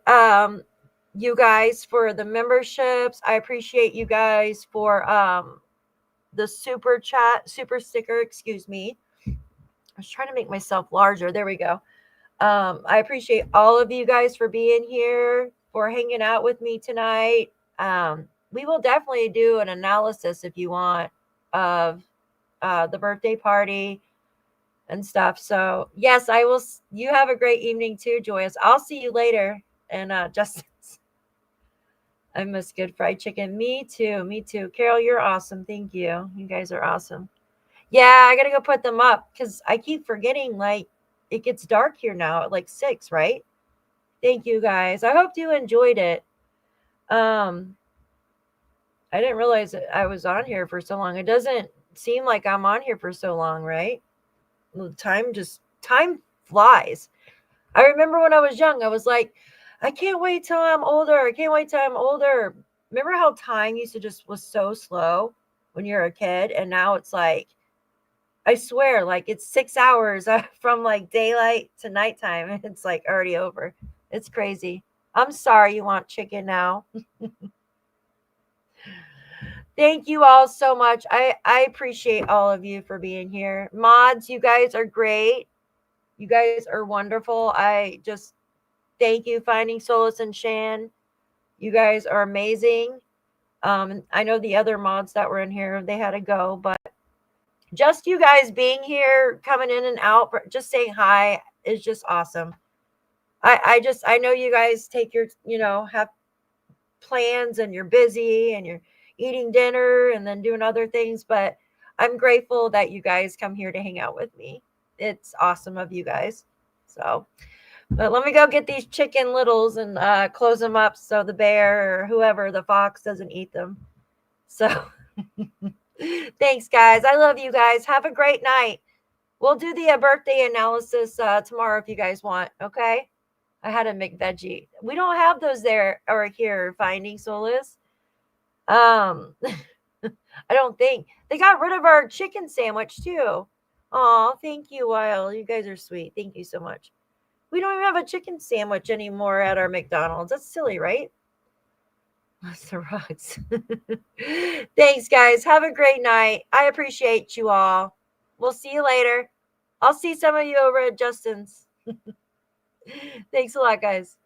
you guys for the memberships. I appreciate you guys for the super sticker, excuse me. I was trying to make myself larger. There we go. I appreciate all of you guys for being here, for hanging out with me tonight. We will definitely do an analysis if you want of the birthday party and stuff. So yes, I will. You have a great evening too, Joyous. I'll see you later. And Justin, I miss good fried chicken. Me too. Carol, you're awesome. Thank you. You guys are awesome. Yeah, I gotta go put them up because I keep forgetting. Like it gets dark here now at like 6, right? Thank you guys. I hope you enjoyed it. I didn't realize that I was on here for so long. It doesn't seem like I'm on here for so long, right? Time flies. I remember when I was young, I was like, I can't wait till I'm older. I can't wait till I'm older. Remember how time used to just was so slow when you're a kid? And now it's like, I swear, like it's 6 hours from like daylight to nighttime. And it's like already over. It's crazy. I'm sorry you want chicken now. Thank you all so much. I appreciate all of you for being here. Mods, you guys are great. You guys are wonderful. I just thank you, Finding Solace and Shan. You guys are amazing. I know the other mods that were in here, they had to go, but just you guys being here, coming in and out, just saying hi is just awesome. I know you guys take your, have plans and you're busy and you're eating dinner and then doing other things, but I'm grateful that you guys come here to hang out with me. It's awesome of you guys. So, but let me go get these chicken littles and close them up so the bear or whoever, the fox, doesn't eat them. So, thanks, guys. I love you guys. Have a great night. We'll do the birthday analysis tomorrow if you guys want. Okay. I had a McVeggie. We don't have those there or here, Finding Solace. I don't think they got rid of our chicken sandwich too. Oh, thank you, Weil. You guys are sweet. Thank you so much. We don't even have a chicken sandwich anymore at our McDonald's. That's silly, right? That's the rocks. Thanks, guys. Have a great night. I appreciate you all. We'll see you later. I'll see some of you over at Justin's. Thanks a lot, guys.